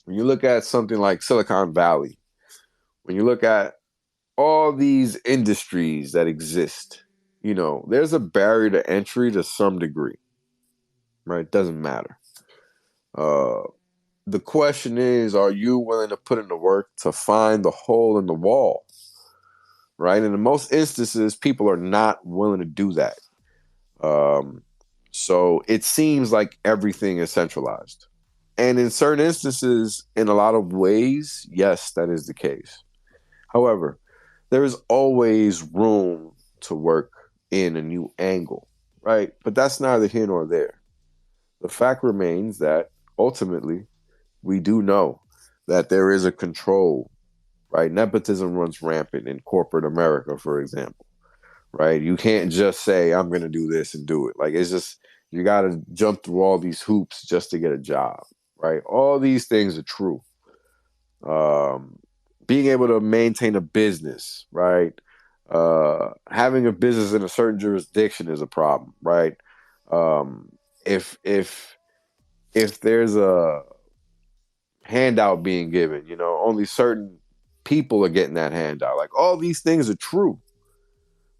when you look at something like Silicon Valley, when you look at all these industries that exist, there's a barrier to entry to some degree, right? It doesn't matter. The question is, are you willing to put in the work to find the hole in the wall, right? And in most instances, people are not willing to do that. So it seems like everything is centralized. And in certain instances, in a lot of ways, yes, that is the case. However, there is always room to work in a new angle, right? But that's neither here nor there. The fact remains that ultimately we do know that there is a control, right? Nepotism runs rampant in corporate America, for example, right? You can't just say, I'm going to do this and do it. It's just, you got to jump through all these hoops just to get a job, right? All these things are true. Being able to maintain a business, right? Having a business in a certain jurisdiction is a problem, right? If there's a handout being given, only certain people are getting that handout. All these things are true,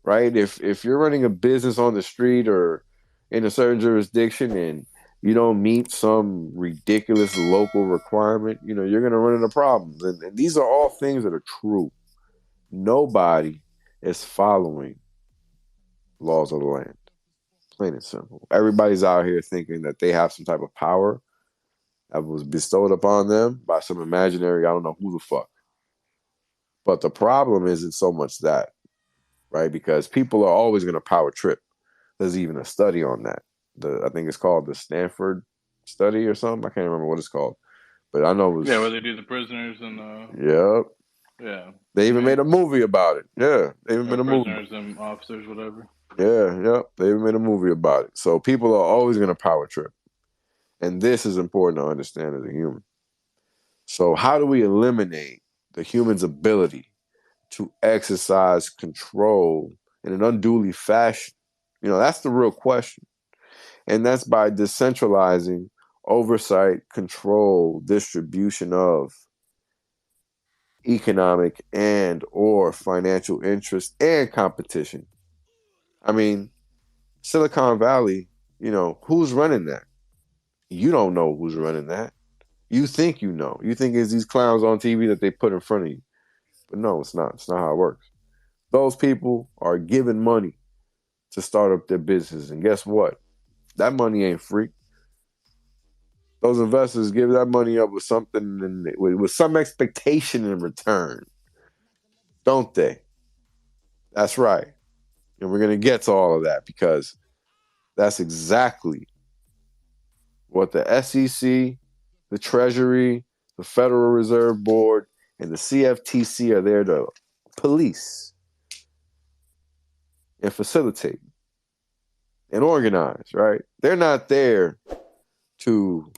right? If you're running a business on the street or in a certain jurisdiction and you don't meet some ridiculous local requirement, you're going to run into problems. And these are all things that are true. Nobody is following laws of the land. Plain and simple. Everybody's out here thinking that they have some type of power that was bestowed upon them by some imaginary, I don't know who the fuck. But the problem isn't so much that, right? Because people are always going to power trip. There's even a study on that. I think it's called the Stanford study or something. I can't remember what it's called. But I know it was... Yeah, where they do the prisoners and... Yep. Yeah. They even made a movie about it. Yeah. They even made a movie. Prisoners and officers, whatever. Yeah, yep. They even made a movie about it. So people are always going to power trip. And this is important to understand as a human. So how do we eliminate the human's ability to exercise control in an unduly fashion? That's the real question. And that's by decentralizing oversight, control, distribution of economic and or financial interest and competition. I mean, Silicon Valley, who's running that? You don't know who's running that. You think you know. You think it's these clowns on TV that they put in front of you. But no, it's not. It's not how it works. Those people are given money to start up their business. And guess what? That money ain't free. Those investors give that money up with something, with some expectation in return, don't they? That's right. And we're going to get to all of that because that's exactly what the SEC, the Treasury, the Federal Reserve Board, and the CFTC are there to police and facilitate and organize, right? They're not there to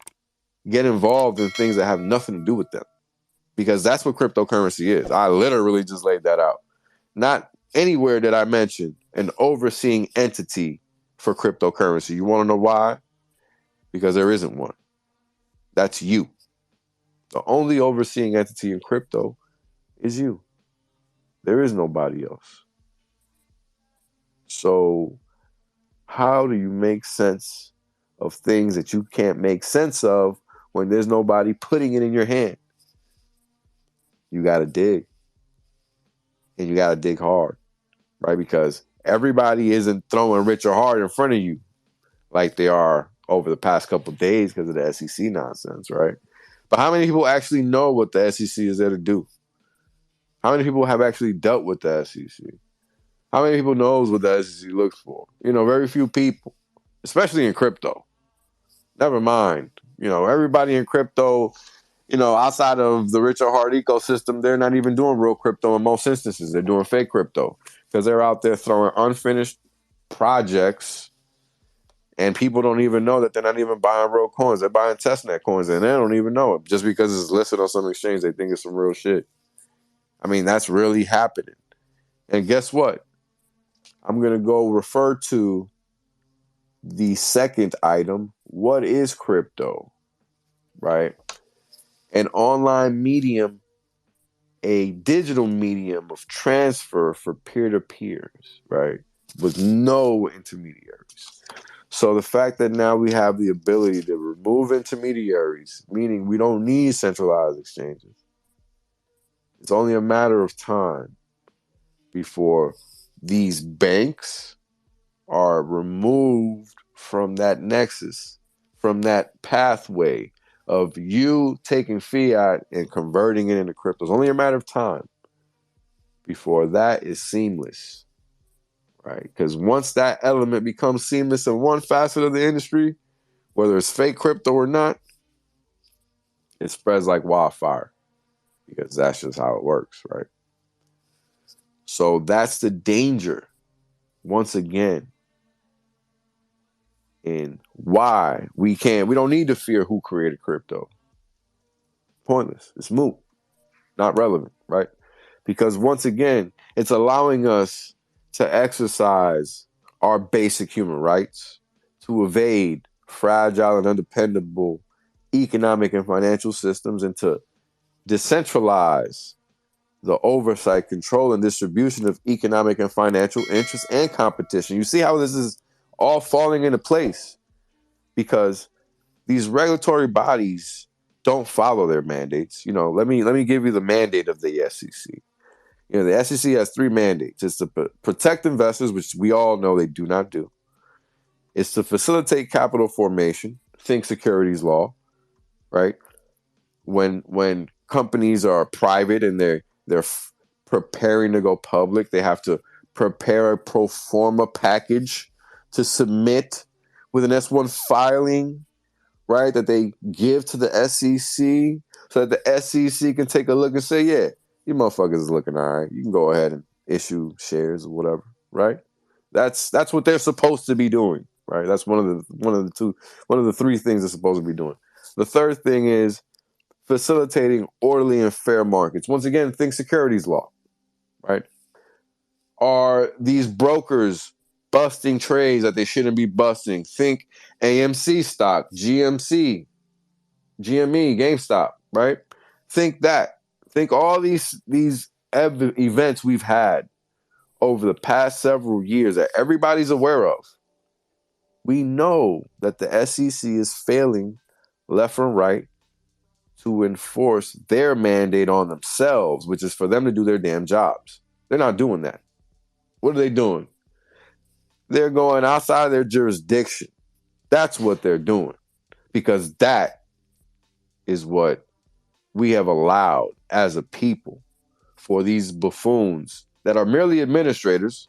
get involved in things that have nothing to do with them, because that's what cryptocurrency is. I literally just laid that out. Not anywhere did I mention an overseeing entity for cryptocurrency. You want to know why? Because there isn't one. That's you. The only overseeing entity in crypto is you. There is nobody else. So how do you make sense of things that you can't make sense of when there's nobody putting it in your hand? You got to dig. And you got to dig hard, right? Because everybody isn't throwing rich or hard in front of you like they are over the past couple of days because of the SEC nonsense, right? But how many people actually know what the SEC is there to do? How many people have actually dealt with the SEC? How many people knows what the SEC looks for? Very few people, especially in crypto. Never mind. Everybody in crypto, outside of the rich or hard ecosystem, they're not even doing real crypto in most instances. They're doing fake crypto because they're out there throwing unfinished projects, and people don't even know that they're not even buying real coins. They're buying testnet coins, and they don't even know it. Just because it's listed on some exchange, they think it's some real shit. I mean, that's really happening. And guess what? I'm going to go refer to the second item. What is crypto? Right? An online medium, a digital medium of transfer for peer-to-peers, right? With no intermediaries. So the fact that now we have the ability to remove intermediaries, meaning we don't need centralized exchanges. It's only a matter of time before these banks are removed from that nexus, from that pathway of you taking fiat and converting it into crypto. It's only a matter of time before that is seamless, right? Because once that element becomes seamless in one facet of the industry, whether it's fake crypto or not, it spreads like wildfire, because that's just how it works, right? So that's the danger, once again, in why we don't need to fear who created crypto. Pointless. It's moot. Not relevant, right? Because once again, it's allowing us to exercise our basic human rights, to evade fragile and undependable economic and financial systems, and to decentralize the oversight, control, and distribution of economic and financial interests and competition. You see how this is all falling into place, because these regulatory bodies don't follow their mandates. Let me give you the mandate of the SEC. The SEC has three mandates. It's to protect investors, which we all know they do not do. It's to facilitate capital formation, think securities law, right? When companies are private and they're preparing to go public, they have to prepare a pro forma package to submit with an S1 filing, right, that they give to the SEC so that the SEC can take a look and say, yeah, you motherfuckers is looking all right. You can go ahead and issue shares or whatever, right? That's what they're supposed to be doing, right? That's one of the three things they're supposed to be doing. The third thing is facilitating orderly and fair markets. Once again, think securities law, right? Are these brokers busting trades that they shouldn't be busting? Think AMC stock, GME, GameStop, right? Think that. Think all these events we've had over the past several years that everybody's aware of. We know that the SEC is failing left and right to enforce their mandate on themselves, which is for them to do their damn jobs. They're not doing that. What are they doing? They're going outside of their jurisdiction. That's what they're doing, because that is what we have allowed as a people for these buffoons that are merely administrators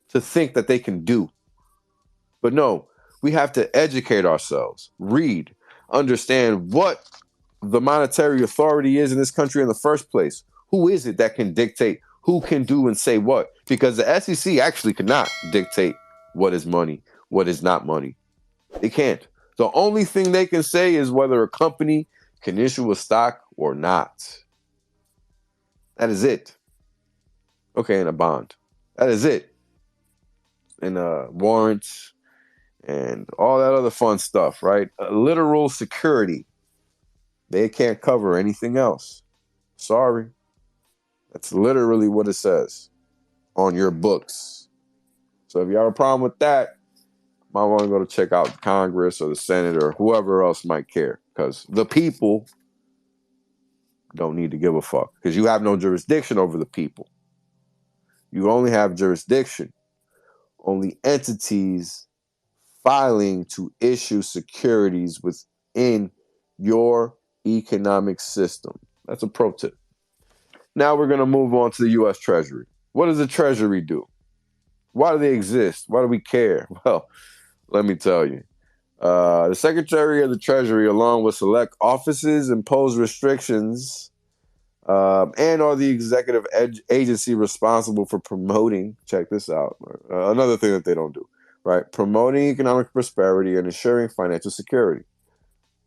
to think that they can do. But no, we have to educate ourselves, read, understand what the monetary authority is in this country in the first place. Who is it that can dictate who can do and say what? Because the SEC actually cannot dictate what is money, what is not money. They can't. The only thing they can say is whether a company can issue a stock or not. That is it. Okay, and a bond. That is it. And warrants and all that other fun stuff, right? Literal security. They can't cover anything else. Sorry. That's literally what it says on your books. So if you have a problem with that, you might want to go to check out Congress or the Senate or whoever else might care, because the people don't need to give a fuck, because you have no jurisdiction over the people. You only have jurisdiction on the entities filing to issue securities within your economic system. That's a pro tip. Now we're going to move on to the U.S. Treasury. What does the Treasury do? Why do they exist? Why do we care? Well, let me tell you. The Secretary of the Treasury, along with select offices, impose restrictions and are the executive agency responsible for promoting, check this out, another thing that they don't do, right? Promoting economic prosperity and ensuring financial security,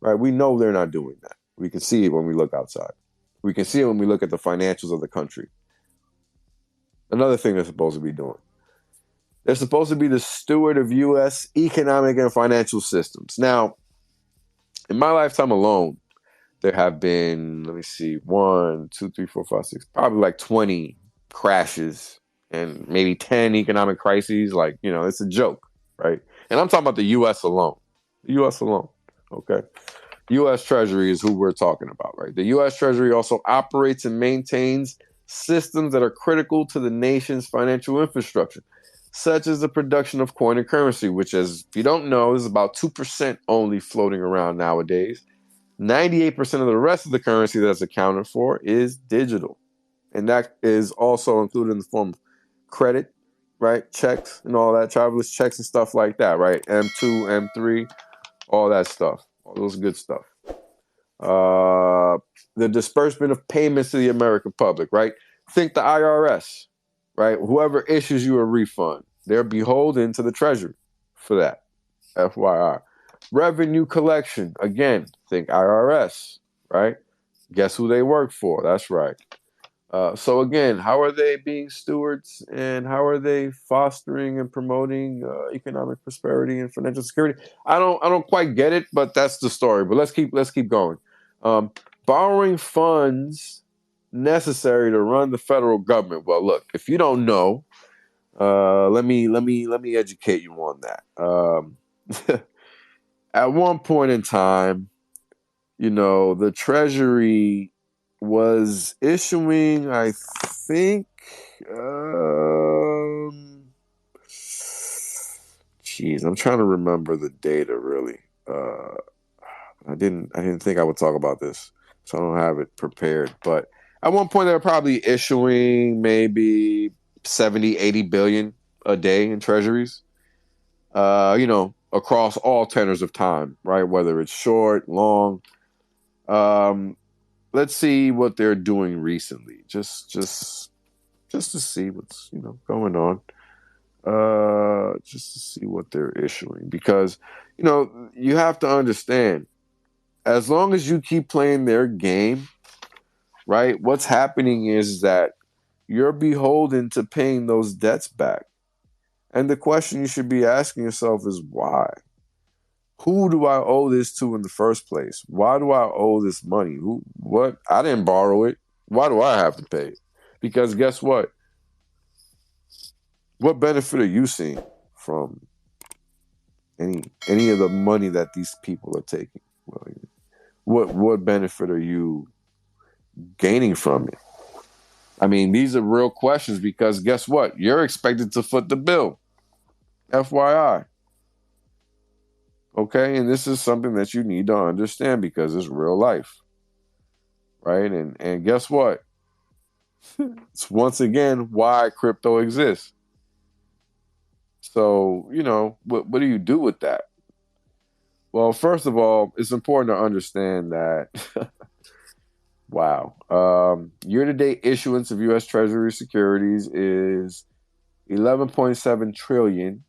right? We know they're not doing that. We can see it when we look outside. We can see it when we look at the financials of the country. Another thing they're supposed to be doing. They're supposed to be the steward of U.S. economic and financial systems. Now, in my lifetime alone, there have been, let me see, 1, 2, 3, 4, 5, 6, probably like 20 crashes and maybe 10 economic crises. Like, you know, it's a joke, right? And I'm talking about the U.S. alone. The U.S. alone, okay? U.S. Treasury is who we're talking about, right? The U.S. Treasury also operates and maintains systems that are critical to the nation's financial infrastructure, such as the production of coin and currency, which, as if you don't know, is about 2% only floating around nowadays. 98% of the rest of the currency that's accounted for is digital. And that is also included in the form of credit, right? Checks and all that, traveler's checks and stuff like that, right? M2, M3, all that stuff, all those good stuff. The disbursement of payments to the American public, right? Think the IRS, right? Whoever issues you a refund, they're beholden to the Treasury for that, FYI. Revenue collection, again, think IRS, right? Guess who they work for? That's right. So again, how are they being stewards, and how are they fostering and promoting economic prosperity and financial security? I don't quite get it, but that's the story. But let's keep going. Borrowing funds necessary to run the federal government. Well, look, if you don't know, let me educate you on that. At one point in time, you know, the Treasury was issuing, I think, I'm trying to remember the data really. I didn't think I would talk about this, so I don't have it prepared. But at one point, they were probably issuing maybe 70, 80 billion a day in treasuries, you know, across all tenors of time, right? Whether it's short, long. Let's see what they're doing recently, just to see what's, you know, going on. Just to see what they're issuing, because, you know, you have to understand, as long as you keep playing their game, right? What's happening is that you're beholden to paying those debts back. And the question you should be asking yourself is why? Who do I owe this to in the first place? Why do I owe this money? What? I didn't borrow it. Why do I have to pay it? Because guess what? What benefit are you seeing from any of the money that these people are taking? What benefit are you gaining from it? I mean, these are real questions, because guess what? You're expected to foot the bill. FYI. Okay, and this is something that you need to understand because it's real life, right? And guess what? It's once again why crypto exists. So, what do you do with that? Well, first of all, it's important to understand that, wow, year-to-date issuance of U.S. Treasury securities is $11.7 trillion,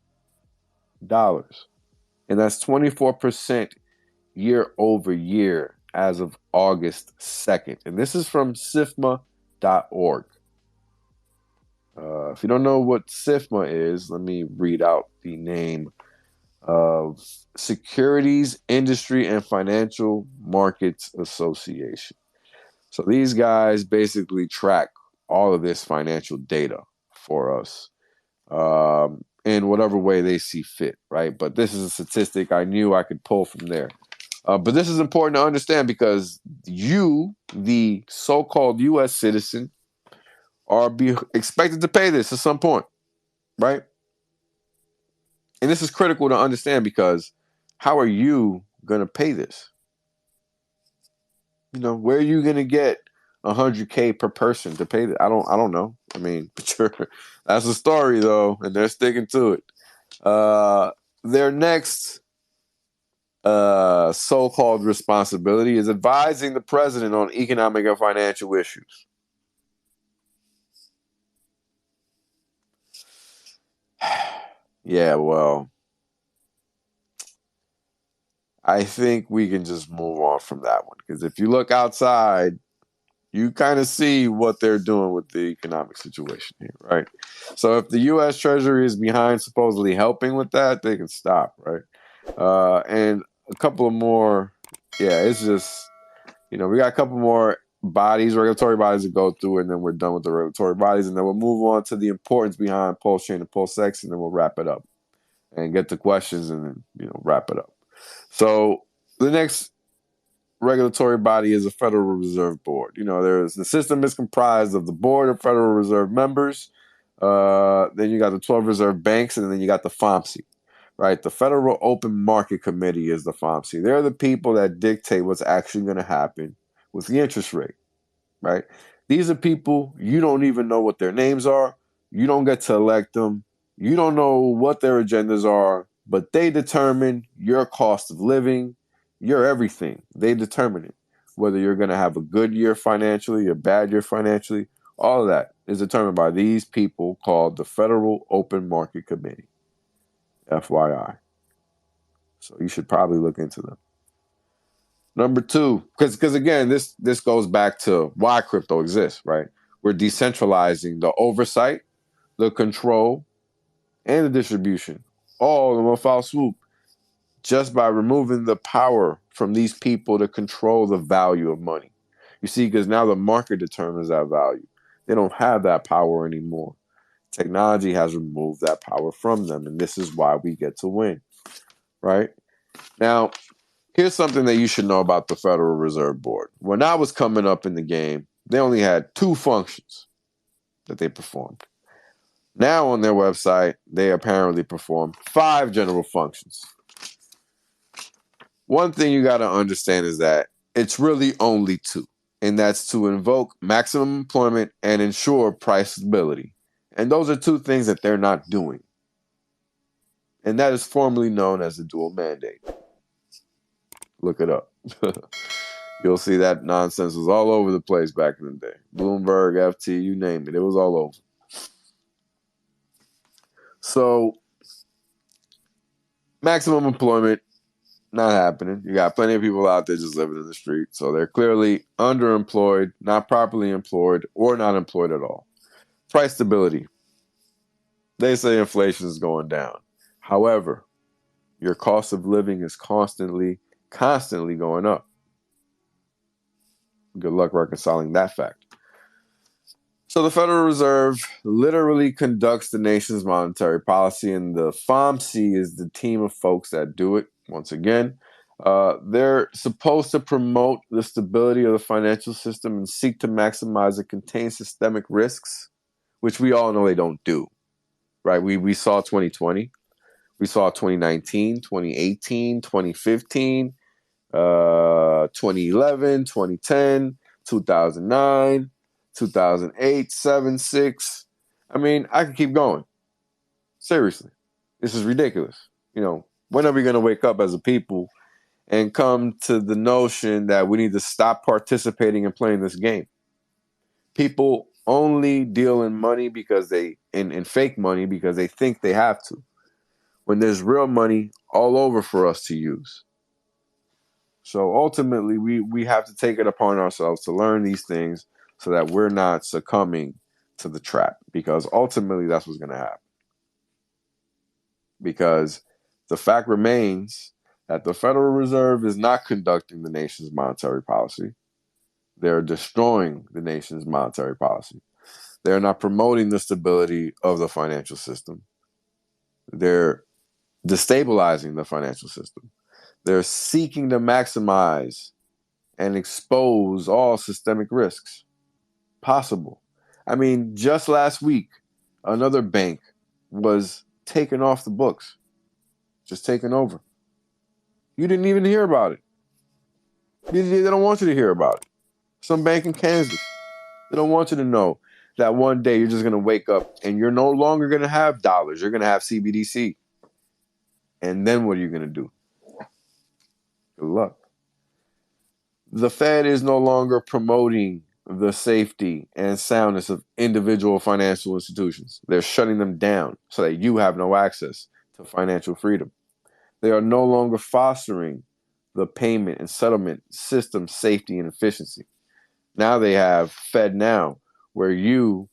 and that's 24% year over year as of August 2nd. And this is from SIFMA.org. If you don't know what SIFMA is, let me read out the name of Securities Industry and Financial Markets Association. So these guys basically track all of this financial data for us in whatever way they see fit, right? But this is a statistic I knew I could pull from there. But this is important to understand because you, the so-called U.S. citizen, are expected to pay this at some point, right? And this is critical to understand because how are you going to pay this? Where are you going to get $100K per person to pay this? I don't know. I mean, sure, that's a story though, and they're sticking to it. Their next so-called responsibility is advising the president on economic and financial issues. Yeah, well, I think we can just move on from that one because if you look outside, you kind of see what they're doing with the economic situation here, right? So if the U.S. Treasury is behind supposedly helping with that, they can stop, right? And a couple of more, it's just, we got a couple more regulatory bodies to go through, and then we're done with the regulatory bodies, and then we'll move on to the importance behind PulseChain and PulseX, and then we'll wrap it up and get to questions and then, wrap it up. So the next regulatory body is a Federal Reserve Board. The system is comprised of the Board of Federal Reserve members. Then you got the 12 reserve banks, and then you got the FOMC, right? The Federal Open Market Committee is the FOMC. They're the people that dictate what's actually going to happen with the interest rate, right? These are people, you don't even know what their names are. You don't get to elect them. You don't know what their agendas are, but they determine your cost of living, your everything. They determine it. Whether you're going to have a good year financially, a bad year financially, all of that is determined by these people called the Federal Open Market Committee. FYI. So you should probably look into them. Number two, because again, this goes back to why crypto exists, right? We're decentralizing the oversight, the control, and the distribution, all in one foul swoop, just by removing the power from these people to control the value of money. You see, because now the market determines that value. They don't have that power anymore. Technology has removed that power from them, and this is why we get to win, right? Now, here's something that you should know about the Federal Reserve Board. When I was coming up in the game, they only had 2 functions that they performed. Now on their website, they apparently perform 5 general functions. One thing you got to understand is that it's really only 2, and that's to invoke maximum employment and ensure price stability. And those are 2 things that they're not doing. And that is formally known as the dual mandate. Look it up. You'll see that nonsense was all over the place back in the day. Bloomberg, FT, you name it. It was all over. So, maximum employment, not happening. You got plenty of people out there just living in the street. So they're clearly underemployed, not properly employed, or not employed at all. Price stability. They say inflation is going down. However, your cost of living is constantly going up. Good luck reconciling that fact. So the Federal Reserve literally conducts the nation's monetary policy, and the FOMC is the team of folks that do it. Once again, they're supposed to promote the stability of the financial system and seek to maximize and contain systemic risks, which we all know they don't do, right? We saw 2020. We saw 2019, 2018, 2015, 2011, 2010, 2009, 2008, 7, 6. I mean, I could keep going. Seriously. This is ridiculous. When are we going to wake up as a people and come to the notion that we need to stop participating in playing this game? People only deal in money because in fake money because they think they have to, when there's real money all over for us to use. So ultimately, we have to take it upon ourselves to learn these things so that we're not succumbing to the trap, because ultimately that's what's going to happen. Because the fact remains that the Federal Reserve is not conducting the nation's monetary policy. They're destroying the nation's monetary policy. They're not promoting the stability of the financial system. They're destabilizing the financial system. They're seeking to maximize and expose all systemic risks possible. I mean, just last week, another bank was taken off the books, just taken over. You didn't even hear about it. They don't want you to hear about it. Some bank in Kansas. They don't want you to know that one day you're just going to wake up and you're no longer going to have dollars. You're going to have CBDC. And then what are you going to do? Good luck. The Fed is no longer promoting the safety and soundness of individual financial institutions. They're shutting them down so that you have no access to financial freedom. They are no longer fostering the payment and settlement system safety and efficiency. Now they have FedNow, where you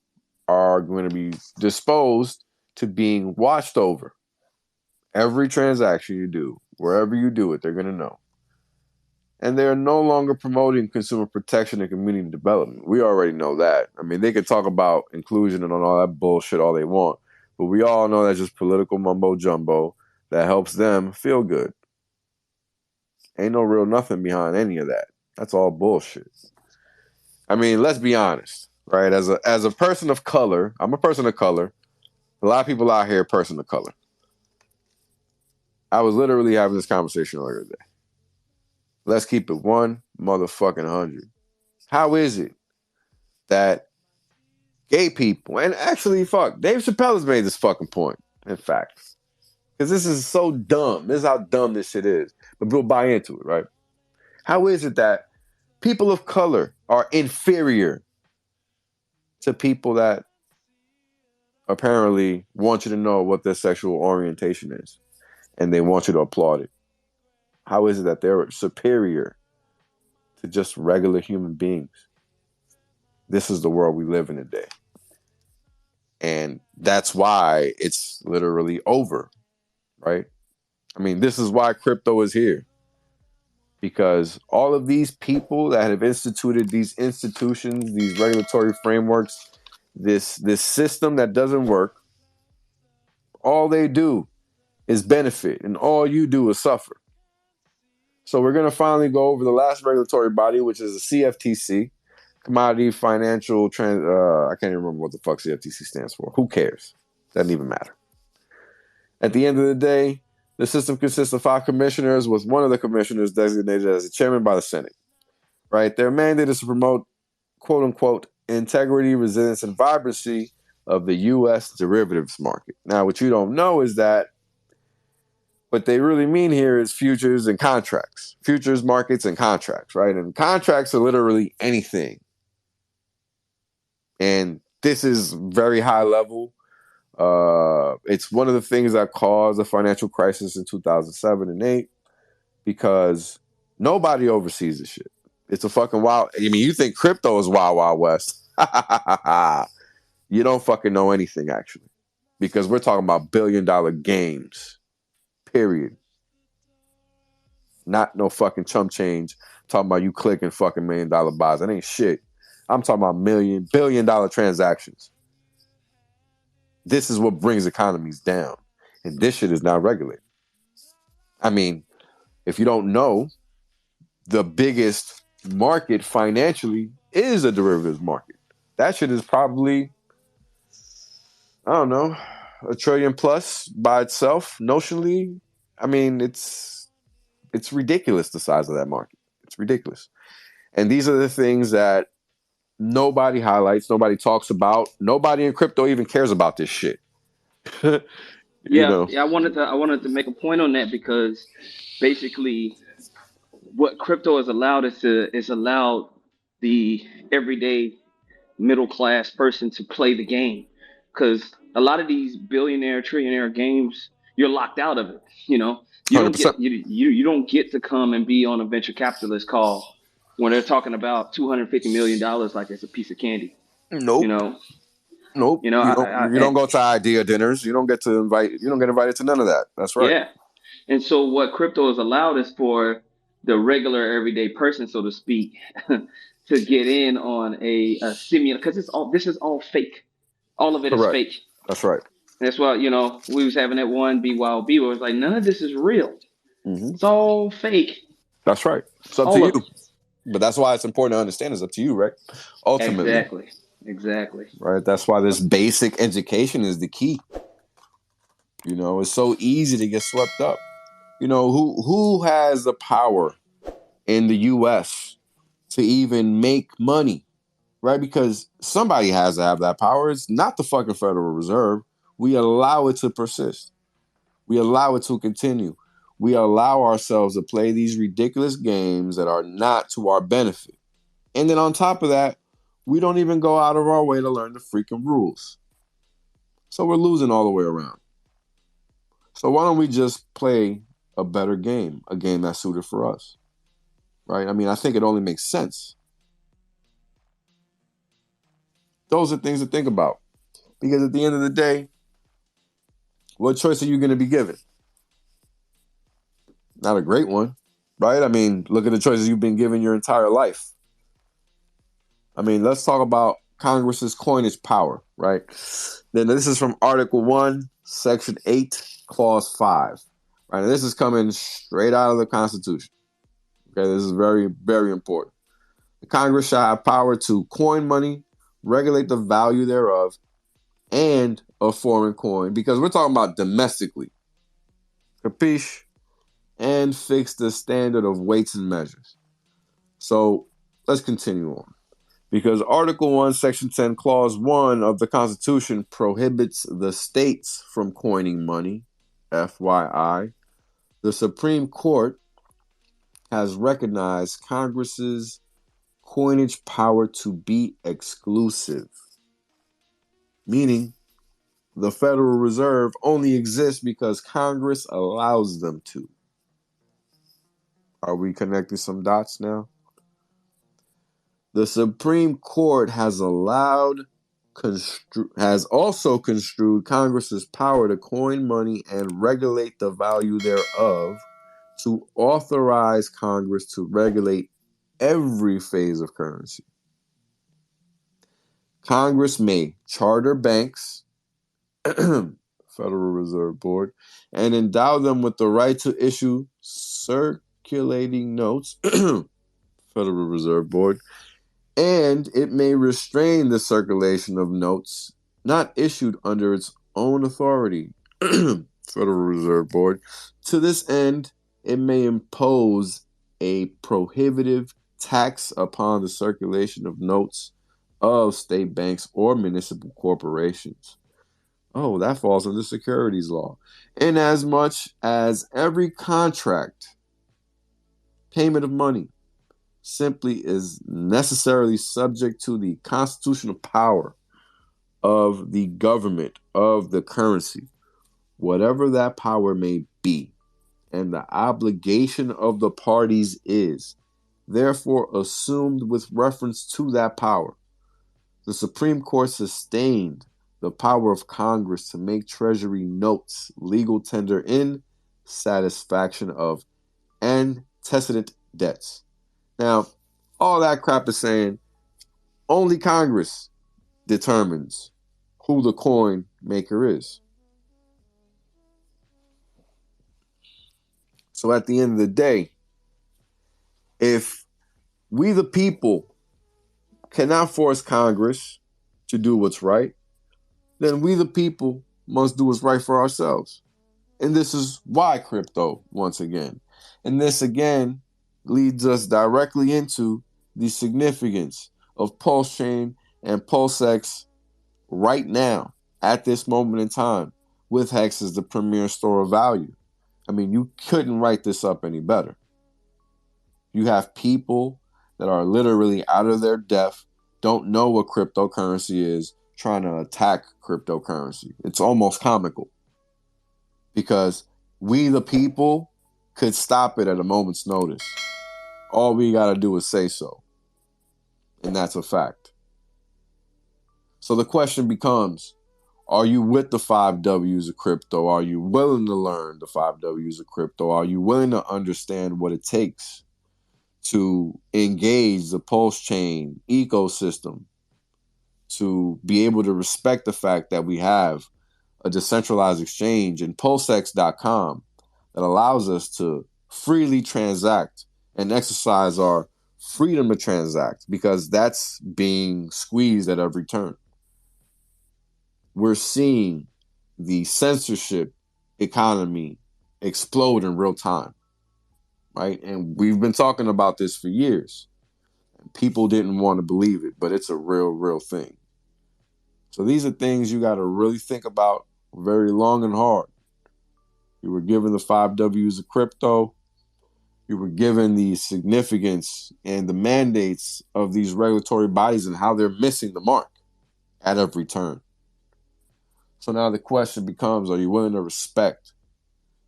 are going to be disposed to being watched over. Every transaction you do, wherever you do it, they're going to know. And they're no longer promoting consumer protection and community development. We already know that. I mean, they could talk about inclusion and all that bullshit all they want, but we all know that's just political mumbo jumbo that helps them feel good. Ain't no real nothing behind any of that. That's all bullshit. I mean, let's be honest, right? As a person of color, I'm a person of color. A lot of people out here are person of color. I was literally having this conversation earlier today. Let's keep it 100. How is it that gay people, and actually, Dave Chappelle has made this fucking point, in fact. Because this is so dumb. This is how dumb this shit is. But we'll buy into it, right? How is it that people of color are inferior to people that apparently want you to know what their sexual orientation is and they want you to applaud it? How is it that they're superior to just regular human beings? This is the world we live in today. And that's why it's literally over, right? I mean, this is why crypto is here. Because all of these people that have instituted these institutions, these regulatory frameworks, this system that doesn't work, all they do is benefit, and all you do is suffer. So we're going to finally go over the last regulatory body, which is the CFTC, Commodity Financial I can't even remember what the fuck CFTC stands for. Who cares? Doesn't even matter. At the end of the day, the system consists of 5 commissioners, with one of the commissioners designated as the chairman by the Senate. Right? Their mandate is to promote, quote unquote, integrity, resilience, and vibrancy of the U.S. derivatives market. Now, what you don't know is that what they really mean here is futures and contracts. Futures, markets, and contracts, right? And contracts are literally anything. And this is very high level. It's one of the things that caused the financial crisis in 2007 and 8, because nobody oversees this shit. It's a fucking wild. I mean, you think crypto is wild, wild west. You don't fucking know anything, actually, because we're talking about billion-dollar games. Period. Not no fucking chump change. Talking about you clicking fucking $1 million buys. That ain't shit. I'm talking about billion-dollar transactions. This is what brings economies down. And this shit is not regulated. I mean, if you don't know, the biggest market financially is a derivatives market. That shit is probably, I don't know, $1 trillion plus by itself, notionally, I mean, it's ridiculous, the size of that market. It's ridiculous. And these are the things that nobody highlights, nobody talks about. Nobody in crypto even cares about this shit. you Yeah, know. yeah. I wanted to make a point on that because basically, what crypto has allowed is allowed the everyday middle class person to play the game, because a lot of these billionaire trillionaire games, you're locked out of it. You don't 100%. get you don't get to come and be on a venture capitalist call when they're talking about $250 million like it's a piece of candy. Nope. You know, Nope. you know, You don't go to idea dinners. You don't get invited to none of that. That's right. yeah. And so what crypto has allowed is for the regular everyday person, so to speak, to get in on a simulation, because this is all fake. All of it is Correct. fake. That's right. And that's why, we was having that one BYOB where it was like, none of this is real. Mm-hmm. It's all fake. That's right. It's up all to of you. it. But that's why it's important to understand. It's up to you, right? Ultimately. Exactly. Right. That's why this basic education is the key. It's so easy to get swept up. Who has the power in the U.S. to even make money, right? Because somebody has to have that power. It's not the fucking Federal Reserve. We allow it to persist. We allow it to continue. We allow ourselves to play these ridiculous games that are not to our benefit. And then on top of that, we don't even go out of our way to learn the freaking rules. So we're losing all the way around. So why don't we just play a better game, a game that's suited for us, right? I mean, I think it only makes sense. Those are things to think about. Because at the end of the day, what choice are you going to be given? Not a great one, right? I mean, look at the choices you've been given your entire life. I mean, let's talk about Congress's coinage power, right? Then this is from Article 1, Section 8, Clause 5. Right? And this is coming straight out of the Constitution. Okay, this is very, very important. The Congress shall have power to coin money, regulate the value thereof, and a foreign coin, because we're talking about domestically. Capiche? And fix the standard of weights and measures. So let's continue on. Because Article 1, Section 10, Clause 1 of the Constitution prohibits the states from coining money, FYI. The Supreme Court has recognized Congress's coinage power to be exclusive, meaning the Federal Reserve only exists because Congress allows them to. Are we connecting some dots now? The Supreme Court has also construed Congress's power to coin money and regulate the value thereof to authorize Congress to regulate every phase of currency. Congress may charter banks, Federal Reserve Board, and endow them with the right to issue circulating notes, Federal Reserve Board, and it may restrain the circulation of notes not issued under its own authority, Federal Reserve Board. To this end, it may impose a prohibitive tax upon the circulation of notes of state banks or municipal corporations. Oh, that falls under securities law. Inasmuch as every contract, payment of money, simply is necessarily subject to the constitutional power of the government of the currency, whatever that power may be, and the obligation of the parties is therefore assumed with reference to that power. The Supreme Court sustained the power of Congress to make Treasury notes legal tender in satisfaction of antecedent debts. Now, all that crap is saying only Congress determines who the coin maker is. So at the end of the day, if we the people cannot force Congress to do what's right, then we the people must do what's right for ourselves. And this is why crypto, once again. And this again leads us directly into the significance of PulseChain and PulseX right now, at this moment in time, with Hex as the premier store of value. I mean, you couldn't write this up any better. You have people that are literally out of their depth, don't know what cryptocurrency is, trying to attack cryptocurrency. It's almost comical because we, the people, could stop it at a moment's notice. All we got to do is say so. And that's a fact. So the question becomes, are you with the 5 W's of crypto? Are you willing to learn the 5 W's of crypto? Are you willing to understand what it takes to engage the PulseChain ecosystem, to be able to respect the fact that we have a decentralized exchange in PulseX.com that allows us to freely transact and exercise our freedom to transact, because that's being squeezed at every turn. We're seeing the censorship economy explode in real time, right? And we've been talking about this for years. People didn't want to believe it, but it's a real thing. So these are things you got to really think about very long and hard. You were given the 5 W's of crypto. You were given the significance and the mandates of these regulatory bodies and how they're missing the mark at every turn. So now the question becomes, are you willing to respect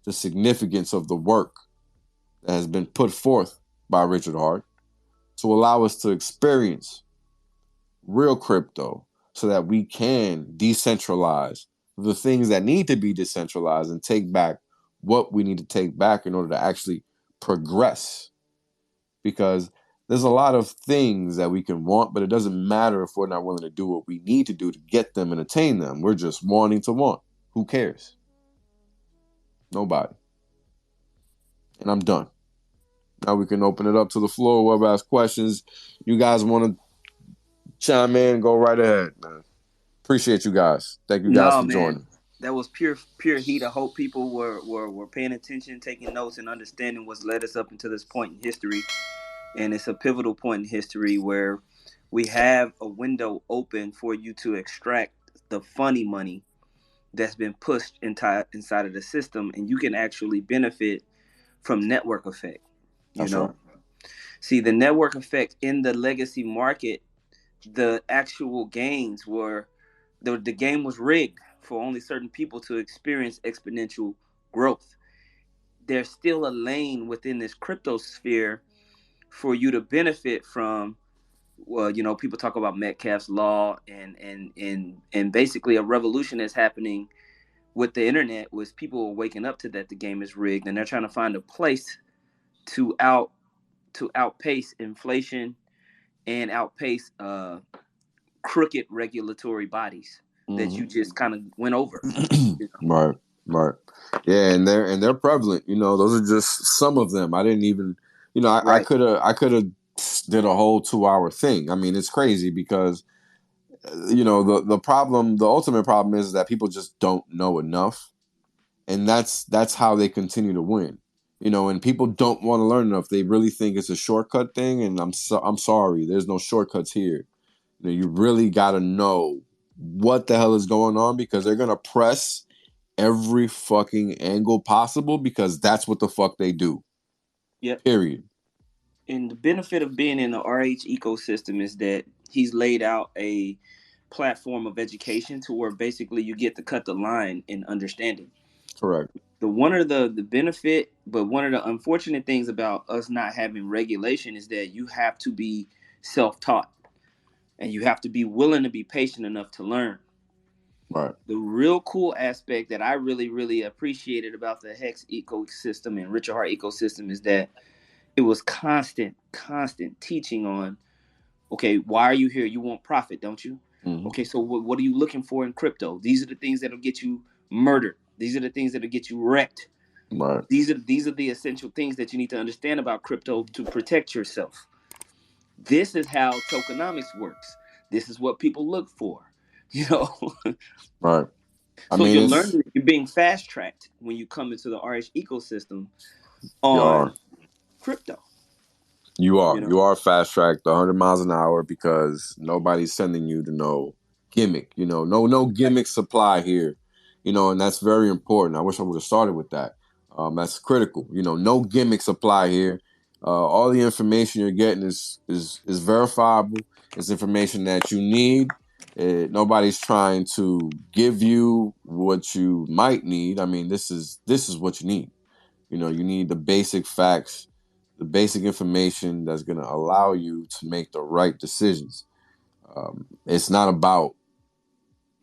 the significance of the work that has been put forth by Richard Hart to allow us to experience real crypto so that we can decentralize the things that need to be decentralized and take back what we need to take back in order to actually progress? Because there's a lot of things that we can want, but it doesn't matter if we're not willing to do what we need to do to get them and attain them. We're just wanting to want. Who cares? Nobody. And I'm done. Now we can open it up to the floor. Whoever has questions, you guys want to chime in, go right ahead, man. Appreciate you guys. Thank you guys for joining. That was pure heat. I hope people were paying attention, taking notes, and understanding what's led us up into this point in history. And it's a pivotal point in history where we have a window open for you to extract the funny money that's been pushed inside of the system, and you can actually benefit from network effect. That's right. See, the network effect in the legacy market, the actual gains were, the game was rigged for only certain people to experience exponential growth. There's still a lane within this crypto sphere for you to benefit from. Well, people talk about Metcalfe's law and basically a revolution that's happening with the internet was people are waking up to that the game is rigged, and they're trying to find a place to outpace inflation and outpace crooked regulatory bodies that you just kind of went over. Right. Yeah, and they're prevalent. Those are just some of them. I didn't even, I could have did a whole 2-hour thing. I mean, it's crazy because, the ultimate problem is that people just don't know enough, and that's how they continue to win. And people don't want to learn enough. They really think it's a shortcut thing, and I'm sorry, there's no shortcuts here. You really got to know what the hell is going on, because they're gonna press every fucking angle possible, because that's what the fuck they do. Yep. Period. And the benefit of being in the RH ecosystem is that he's laid out a platform of education to where basically you get to cut the line in understanding. Correct. One of the benefit, but one of the unfortunate things about us not having regulation is that you have to be self-taught, and you have to be willing to be patient enough to learn. Right. The real cool aspect that I really appreciated about the Hex ecosystem and Richard Hart ecosystem is that it was constant teaching on, okay, why are you here? You want profit, don't you? Mm-hmm. Okay, so what are you looking for in crypto? These are the things that'll get you murdered. These are the things that'll get you wrecked. Right. These are the essential things that you need to understand about crypto to protect yourself. This is how tokenomics works. This is what people look for. Right. I So mean, you're it's learning, you're being fast tracked when you come into the RH ecosystem you are on crypto. You know, you are fast tracked 100 miles an hour because nobody's sending you to no gimmick. No gimmick supply here. And that's very important. I wish I would have started with that. That's critical. No gimmick supply here. All the information you're getting is verifiable. It's information that you need. Nobody's trying to give you what you might need. I mean, this is what you need. You need the basic facts, the basic information that's going to allow you to make the right decisions. It's not about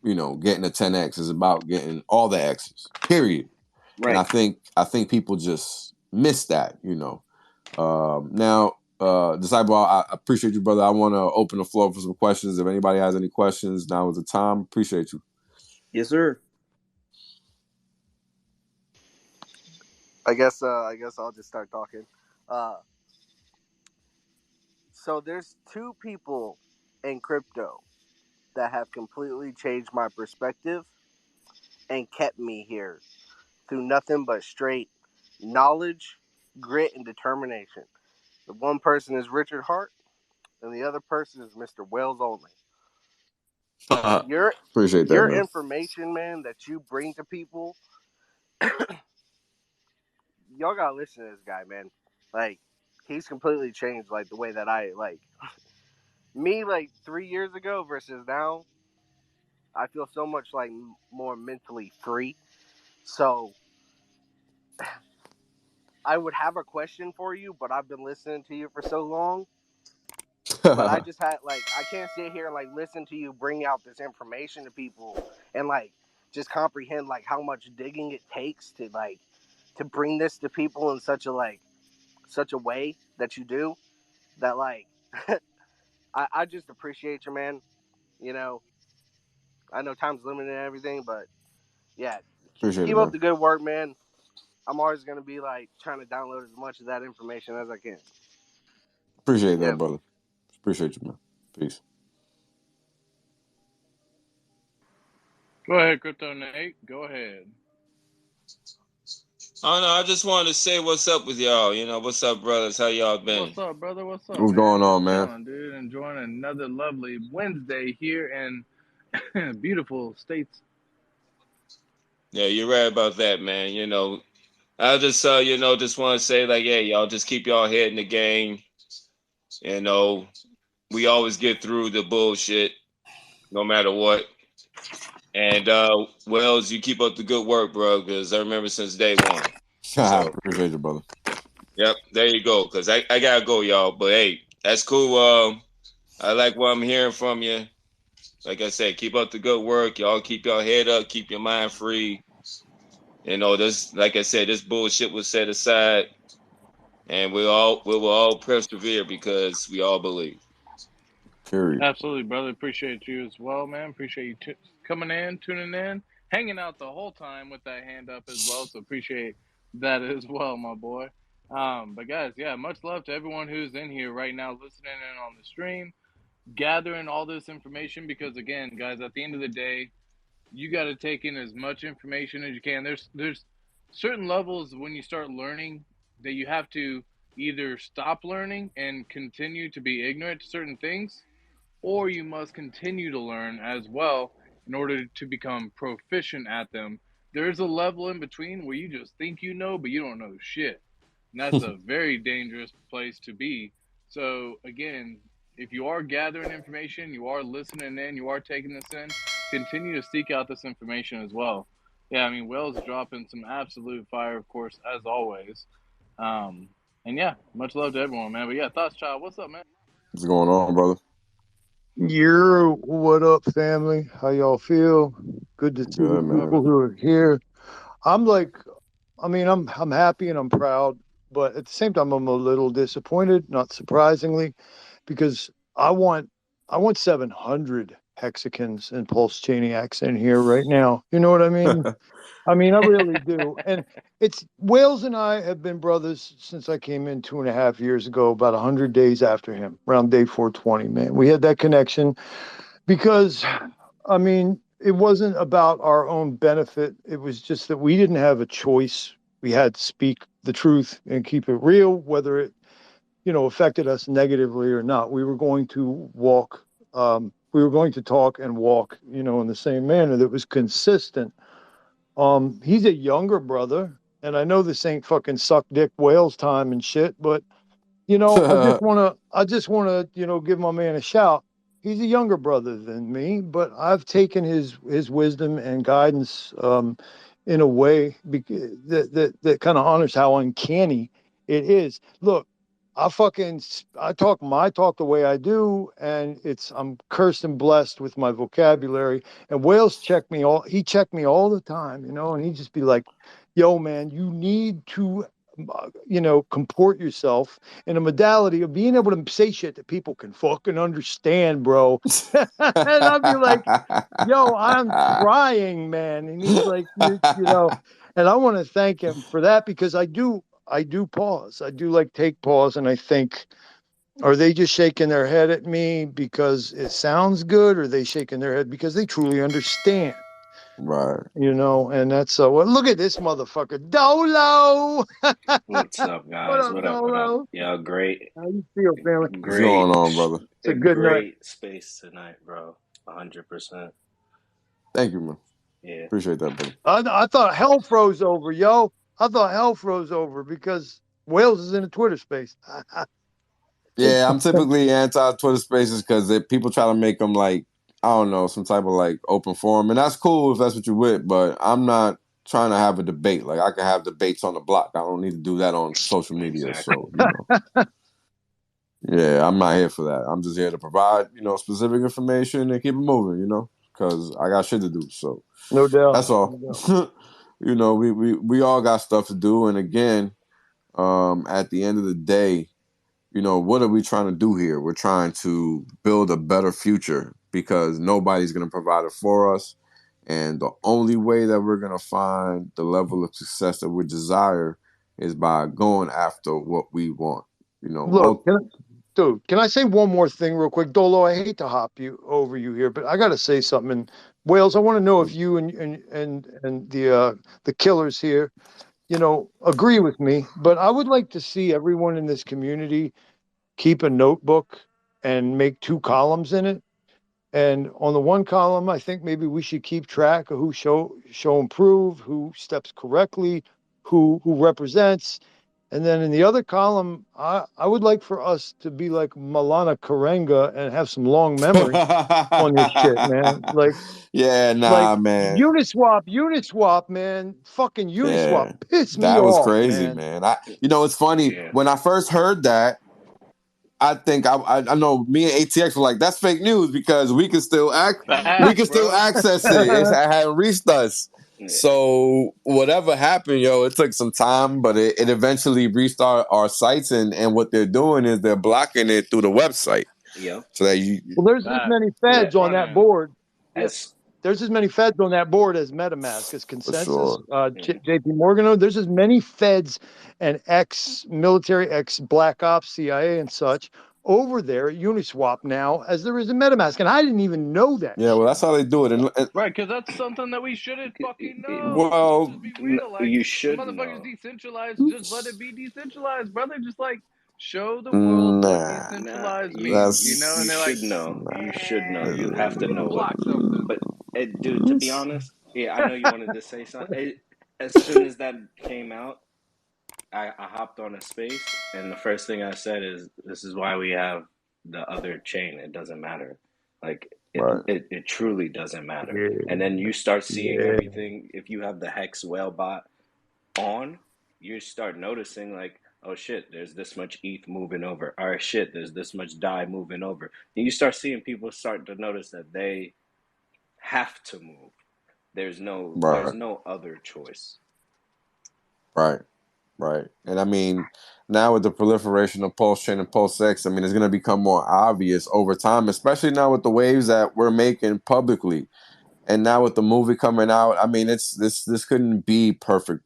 getting a 10x. It's about getting all the X's. Period. And I right? think people just miss that. Now, Disciple, I appreciate you, brother. I want to open the floor for some questions. If anybody has any questions, now is the time. Appreciate you. Yes, sir. I guess I'll just start talking. Uh, so there's two people in crypto that have completely changed my perspective and kept me here through nothing but straight knowledge, grit, and determination. The one person is Richard Hart, and the other person is Mr. Wells Only. Your Appreciate that, your man. information, man, that you bring to people, y'all gotta listen to this guy, man. Like, he's completely changed like the way that I like me like 3 years ago versus now. I feel so much like more mentally free. So I would have a question for you, but I've been listening to you for so long. But I just had like I can't sit here and like listen to you bring out this information to people and like just comprehend like how much digging it takes to bring this to people in such a way that you do that like I just appreciate you, man. You know, I know time's limited and everything, but yeah, Appreciate it, keep up man. the good work, man. I'm always gonna be like trying to download as much of that information as I can. Appreciate Yeah. that, brother. Appreciate you, man. Peace. Go ahead, Crypto Nate. Go ahead. Oh no, I just wanted to say what's up with y'all. What's up, brothers? How y'all been? What's up, brother? What's up, What's going man? on, Just man? chilling, dude. Enjoying another lovely Wednesday here in beautiful states. Yeah, you're right about that, man. I just just want to say like, hey, y'all just keep y'all head in the game. You know, we always get through the bullshit, no matter what. And Wells, you keep up the good work, bro. Because I remember since day one. So, Appreciate you, brother. yep, there you go. Because I gotta go, y'all. But hey, that's cool. I like what I'm hearing from you. Like I said, keep up the good work. Y'all keep your head up, keep your mind free. This, like I said, this bullshit was set aside, and we will all persevere because we all believe. Period. Absolutely, brother. Appreciate you as well, man. Appreciate you coming in, tuning in, hanging out the whole time with that hand up as well. So appreciate that as well, my boy. But guys, yeah, much love to everyone who's in here right now, listening in on the stream, gathering all this information. Because again, guys, at the end of the day, you got to take in as much information as you can. There's certain levels when you start learning that you have to either stop learning and continue to be ignorant to certain things, or you must continue to learn as well in order to become proficient at them. There's a level in between where you just think you know, but you don't know shit. And that's a very dangerous place to be. So, again, if you are gathering information, you are listening in, you are taking this in, continue to seek out this information as well. Yeah, I mean, Will's dropping some absolute fire, of course, as always. And yeah, much love to everyone, man. But yeah, Thoughts Child, what's up, man? What's going on, brother? What up, family? How y'all feel? Good to see the Good, man. people who are here. I'm like, I'm happy and I'm proud, but at the same time, I'm a little disappointed, not surprisingly, because I want 700 hexicans and PulseChainiacs in here right now. You know what I mean? I really do. And it's Wales and I have been brothers since I came in 2.5 years ago, about 100 days after him, around day 420, man. We had that connection because, I mean, it wasn't about our own benefit. It was just that we didn't have a choice. We had to speak the truth and keep it real, whether it, affected us negatively or not. We were going to walk. We were going to talk and walk, in the same manner that was consistent. He's a younger brother, and I know this ain't fucking suck dick whales time and shit, but I just wanna, give my man a shout. He's a younger brother than me, but I've taken his wisdom and guidance in a way that kind of honors how uncanny it is. Look, I talk the way I do, and I'm cursed and blessed with my vocabulary. And Wales he checked me all the time, and he'd just be like, "Yo, man, you need to, comport yourself in a modality of being able to say shit that people can fucking understand, bro." And I'd be like, "Yo, I'm trying, man." And he's like, and I want to thank him for that, because I do pause. I do take pause, and I think, are they just shaking their head at me because it sounds good, or are they shaking their head because they truly understand? Right. And that's well, look at this motherfucker, Dolo. What's up, What guys? up, What up? What up? Dolo? Yeah, great, How you feel, family? What's going on, brother? It's a good night. great space tonight, bro. 100%. Thank you, man. Yeah. Appreciate that, brother. I thought hell froze over, yo. I thought hell froze over because Wales is in a Twitter space. Yeah, I'm typically anti-Twitter spaces because people try to make them I don't know, some type of open forum. And that's cool if that's what you're with, but I'm not trying to have a debate. I can have debates on the block. I don't need to do that on social media. Exactly. So, yeah, I'm not here for that. I'm just here to provide, specific information and keep it moving, because I got shit to do. So No doubt. that's all. No doubt. We all got stuff to do. And again, at the end of the day, what are we trying to do here? We're trying to build a better future because nobody's going to provide it for us. And the only way that we're going to find the level of success that we desire is by going after what we want. Look, can I say one more thing real quick? Dolo, I hate to hop over you here, but I got to say something. And Wales, I want to know if you and the killers here, agree with me. But I would like to see everyone in this community keep a notebook and make 2 columns in it. And on the one column, I think maybe we should keep track of who show improve, who steps correctly, who represents. And then in the other column, I would like for us to be like Malana Karenga and have some long memory on this shit, man. Yeah, man. Uniswap, man. Fucking Uniswap. Yeah, Piss me that was off, crazy, man. It's funny. Yeah. When I first heard that, I think I know me and ATX were like, that's fake news because we can still access it. It hadn't reached us. Yeah. So whatever happened, it took some time, but it eventually reached our sites, and what they're doing is they're blocking it through the website. Yeah. So that well, there's as many feds on that board. There's as many feds on that board as MetaMask, as Consensus, sure. JP Morgan. There's as many feds and ex-military, ex-Black Ops, CIA, and such over there at Uniswap now as there is in MetaMask. And I didn't even know that. Yeah, well, that's how they do it. And right, because that's something that we shouldn't fucking know. Well, just be real. You should motherfuckers know. Decentralized. Just let it be decentralized, brother. Just show the world what decentralized means, You should know. You should know. You have to know block something. But dude, to be honest, I know you wanted to say something. As soon as that came out, I hopped on a space, and the first thing I said is, "This is why we have the other chain. It doesn't matter. It truly doesn't matter." Yeah. And then you start seeing everything. If you have the Hex Whale bot on, you start noticing oh shit, there's this much ETH moving over. Or shit, there's this much DAI moving over. And you start seeing people start to notice that they have to move. There's no other choice. Right. And I mean, now with the proliferation of PulseChain and PulseX, it's going to become more obvious over time, especially now with the waves that we're making publicly. And now with the movie coming out, this couldn't be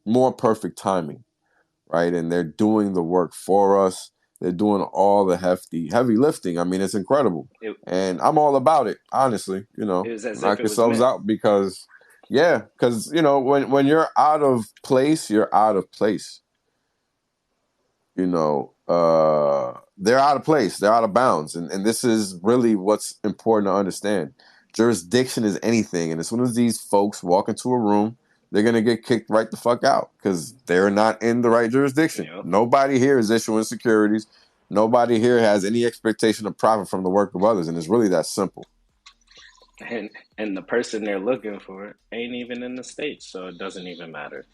more perfect timing, right? And they're doing the work for us. They're doing all the heavy lifting. I mean, it's incredible. And I'm all about it, honestly. You know, It was as knock if it was yourselves meant. out because you know, when you're out of place, you're out of place. You know, they're out of place. They're out of bounds. And this is really what's important to understand. Jurisdiction is anything. And as soon as these folks walk into a room, they're going to get kicked right the fuck out because they're not in the right jurisdiction. Yep. Nobody here is issuing securities. Nobody here has any expectation of profit from the work of others. And it's really that simple. And the person they're looking for ain't even in the States, so it doesn't even matter.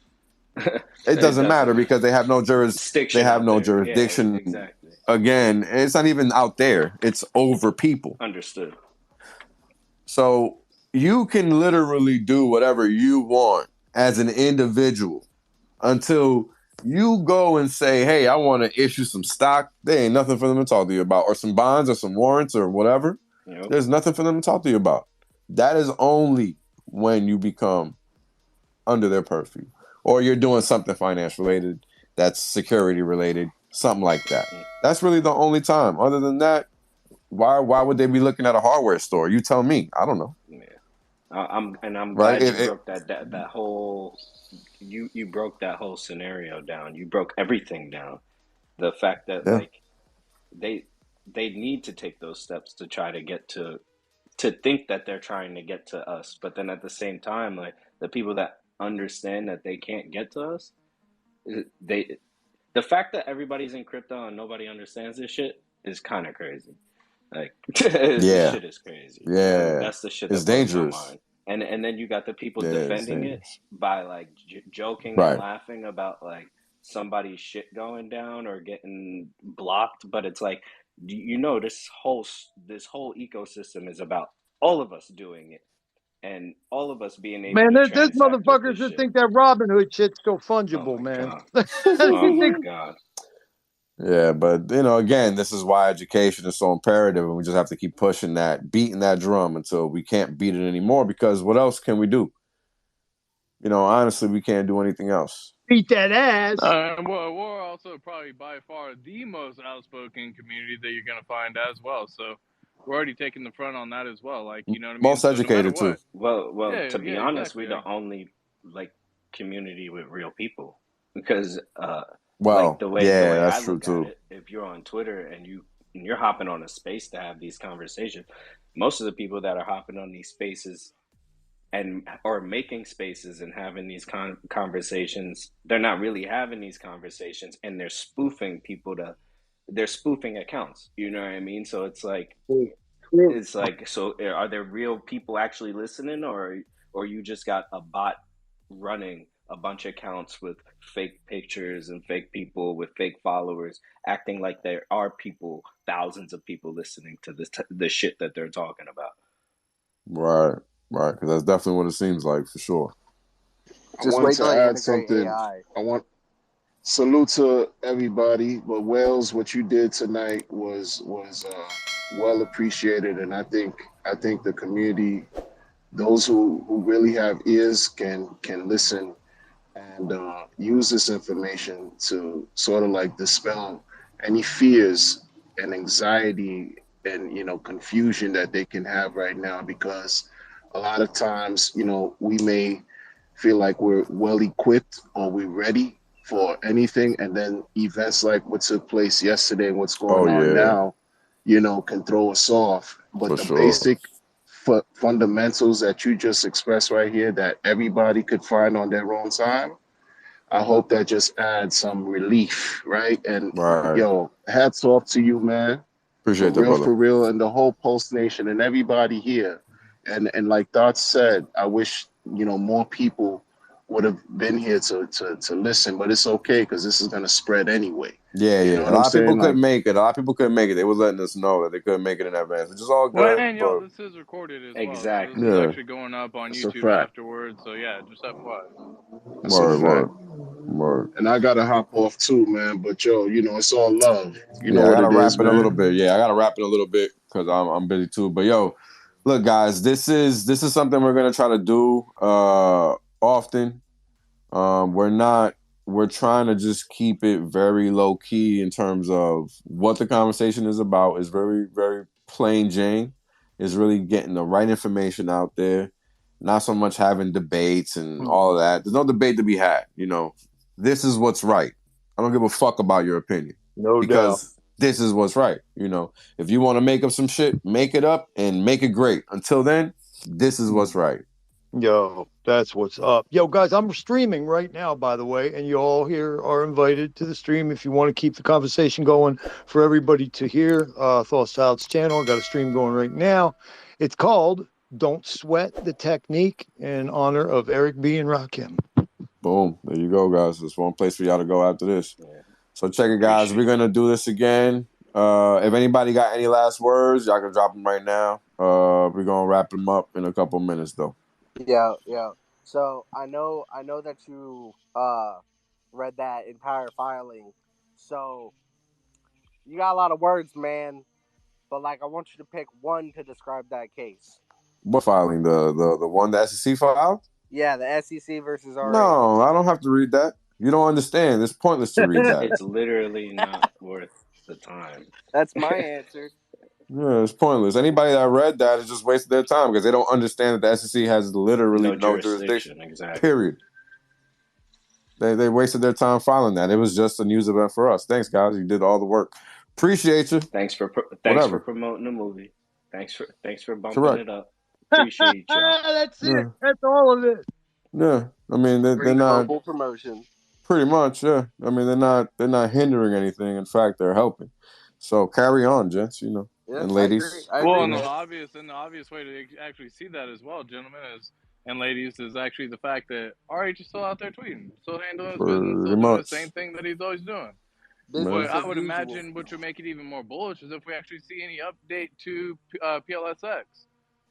It doesn't matter because they have no jurisdiction. jurisdiction. Yeah, exactly. Again, it's not even out there. It's over people. Understood. So you can literally do whatever you want as an individual until you go and say, hey, I want to issue some stock. There ain't nothing for them to talk to you about, or some bonds or some warrants or whatever. Yep. There's nothing for them to talk to you about. That is only when you become under their purview, or you're doing something finance related, that's security related, something like that. That's really the only time. Other than that, why would they be looking at a hardware store? You tell me. I don't know. Yeah, I'm Right? glad you broke that whole. You broke that whole scenario down. You broke everything down. The fact that like they need to take those steps to try to get to think that they're trying to get to us, but then at the same time, like the people that understand that they can't get to us, the fact that everybody's in crypto and nobody understands this shit is kind of crazy. Like this shit is crazy. Yeah, that's the shit it's that blows dangerous. my mind. And then you got the people defending it by like joking Right. and laughing about like somebody's shit going down or getting blocked, but it's like, you know, this whole ecosystem is about all of us doing it and all of us being able Man, to there's transact with motherfuckers this that shit. think that Robinhood shit's so Oh fungible, my man. god! Oh my god! Yeah, but you know, again, this is why education is so imperative, and we just have to keep pushing that, beating that drum until we can't beat it anymore. Because what else can we do? You know, honestly, we can't do anything else. Beat that ass. Well, we're also probably by far the most outspoken community that you're going to find as well. So we're already taking the front on that as well. Like, you know what I mean? Most So educated no matter too. Well, yeah, to be yeah, honest, exactly. we're the only like community with real people because Well, like the way that's I true look too. at it, if you're on Twitter and you're hopping on a space to have these conversations, most of the people that are hopping on these spaces and or making spaces and having these conversations, they're not really having these conversations, and they're spoofing they're spoofing accounts. You know what I mean? So it's like, so are there real people actually listening, or you just got a bot running a bunch of accounts with fake pictures and fake people with fake followers, acting like there are people, thousands of people listening to the shit that they're talking about? Right, because that's definitely what it seems like for sure. Just wait till they integrate AI. I want salute to everybody, but Wells, what you did tonight was well appreciated, and I think the community, those who really have ears, can listen and use this information to sort of like dispel any fears and anxiety and confusion that they can have right now, because a lot of times we may feel like we're well equipped or we're ready for anything, and then events like what took place yesterday and what's going on now can throw us off. But the basic fundamentals that you just expressed right here, that everybody could find on their own time, I hope that just adds some relief, right? And yo, hats off to you, man. Appreciate that, brother. For real, and the whole PulseNation and everybody here. And like Dot said, I wish more people would have been here to listen, but it's okay because this is gonna spread anyway. Yeah. A lot of people couldn't make it. A lot of people couldn't make it. They was letting us know that they couldn't make it in advance, which is all good. Well, and yo, this is recorded as well. So this is actually going up on YouTube afterwards. So yeah, just FYI. Word. And I gotta hop off too, man. But yo, it's all love. You know I what gotta it wrap is, it man. a little bit. Yeah, I gotta wrap it a little bit because I'm busy too. But yo, look, guys, this is something we're gonna try to do often. We're we're trying to just keep it very low key in terms of what the conversation is about. Is very, very plain Jane. Is really getting the right information out there. Not so much having debates and all of that. There's no debate to be had. You know, this is what's right. I don't give a fuck about your opinion. No because this is what's right. You know, if you want to make up some shit, make it up and make it great. Until then, this is what's right. Yo, that's what's up. Yo, guys, I'm streaming right now, by the way, and you all here are invited to the stream if you want to keep the conversation going for everybody to hear. Thoughts Child's channel. I got a stream going right now. It's called Don't Sweat the Technique in honor of Eric B. and Rakim. Boom. There you go, guys. There's one place for y'all to go after this. Yeah. So check it, guys. We're going to do this again. If anybody got any last words, y'all can drop them right now. We're going to wrap them up in a couple minutes, though. Yeah. So I know that you read that entire filing. So you got a lot of words, man. But like, I want you to pick one to describe that case. What filing? The one the SEC filed? Yeah, the SEC versus RA. No, I don't have to read that. You don't understand. It's pointless to read that. It's literally not worth the time. That's my answer. Yeah, it's pointless. Anybody that read that is just wasting their time because they don't understand that the SEC has literally no jurisdiction. Exactly. Period. They wasted their time filing that. It was just a news event for us. Thanks, guys. You did all the work. Appreciate you. Thanks for promoting the movie. Thanks for bumping it up. Appreciate y'all. That's it. That's all of it. Yeah, I mean they're not full promotion. Pretty much, yeah. I mean they're not hindering anything. In fact, they're helping. So carry on, gents. You know, Yeah, and ladies. I agree. Well, and the obvious way to actually see that as well, gentlemen, and ladies, is actually the fact that RH is still out there tweeting, still handling his business, still doing the same thing that he's always doing. But I would imagine what would make it even more bullish is if we actually see any update to PLSX.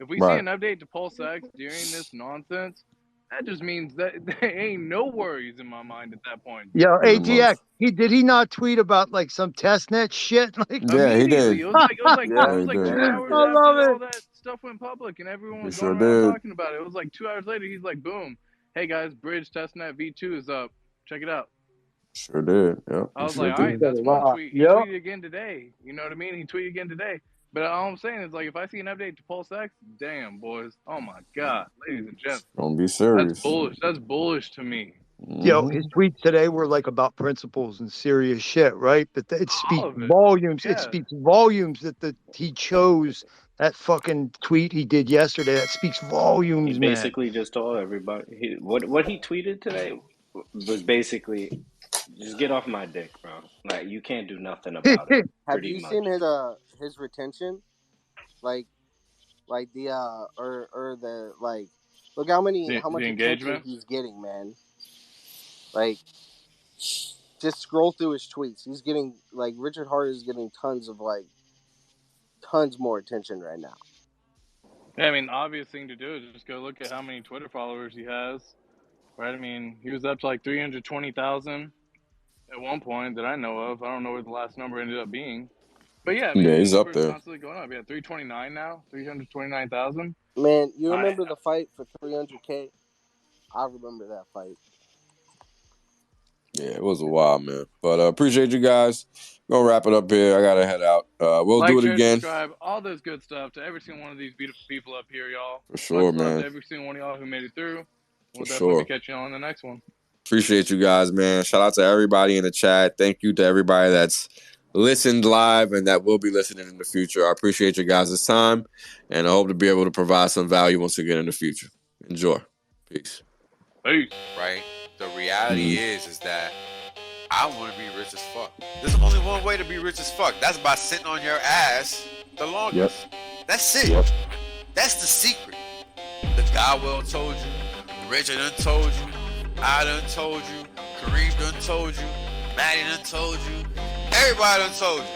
If we see an update to PulseX during this nonsense, that just means that there ain't no worries in my mind at that point. Yo, ATX, did he not tweet about like some testnet shit? Like, yeah, he did. It was like 2 hours after all that stuff went public and everyone was going around talking about it. It was like 2 hours later, he's like, boom, hey guys, Bridge testnet V2 is up. Check it out. Sure did. Yeah. I was like, all right, that's one tweet. He tweeted again today. You know what I mean? He tweeted again today. But all I'm saying is, like, if I see an update to PulseX, damn, boys. Oh, my God. Ladies and gents. Don't be serious. That's bullish. That's bullish to me. Yo, his tweets today were, like, about principles and serious shit, right? But it speaks volumes. Yeah. It speaks volumes that he chose that fucking tweet he did yesterday. That speaks volumes, he basically just told everybody. What he tweeted today was basically, just get off my dick, bro. Like, you can't do nothing about it. Have you seen his retention? Like the or the like, look how much engagement he's getting, man. Like, just scroll through his tweets. He's getting, like, Richard Hart is getting tons more attention right now. Yeah, I mean, obvious thing to do is just go look at how many Twitter followers he has. Right? I mean, he was up to like 320,000 at one point that I know of. I don't know what the last number ended up being. But yeah, I mean, he's up there. Constantly going up. Yeah, 329 now, 329,000. Man, you remember the fight for 300K? I remember that fight. Yeah, it was a while, man. But appreciate you guys. Gonna wrap it up here. I gotta head out. We'll do it again. Subscribe, all this good stuff to every single one of these beautiful people up here, y'all. For sure, man. To every single one of y'all who made it through. We'll definitely catch you on the next one. Appreciate you guys, man. Shout out to everybody in the chat. Thank you to everybody that's listened live and that will be listening in the future. I appreciate you guys' time, and I hope to be able to provide some value once again in the future. Enjoy. Peace. Peace. Right? The reality is that I want to be rich as fuck. There's only one way to be rich as fuck. That's by sitting on your ass the longest. Yep. That's it. Yep. That's the secret. The guy well told you. Richard done told you. I done told you. Kareem done told you. Maddie done told you. Everybody done told you.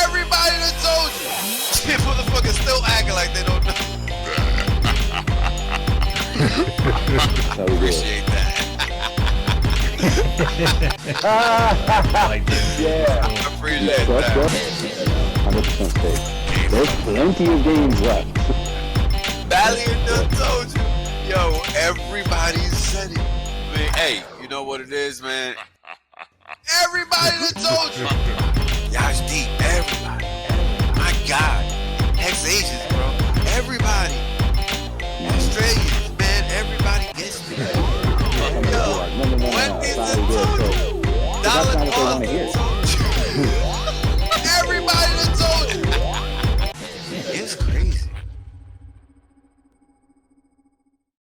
Everybody done told you. These motherfuckers still acting like they don't know. Appreciate that. Yeah. I appreciate that. 100% safe. There's plenty of games left. Valiant done told you. Yo, everybody said it. Man, hey, you know what it is, man? Everybody that told you. Y'all deep. Everybody. My God. Hex Asians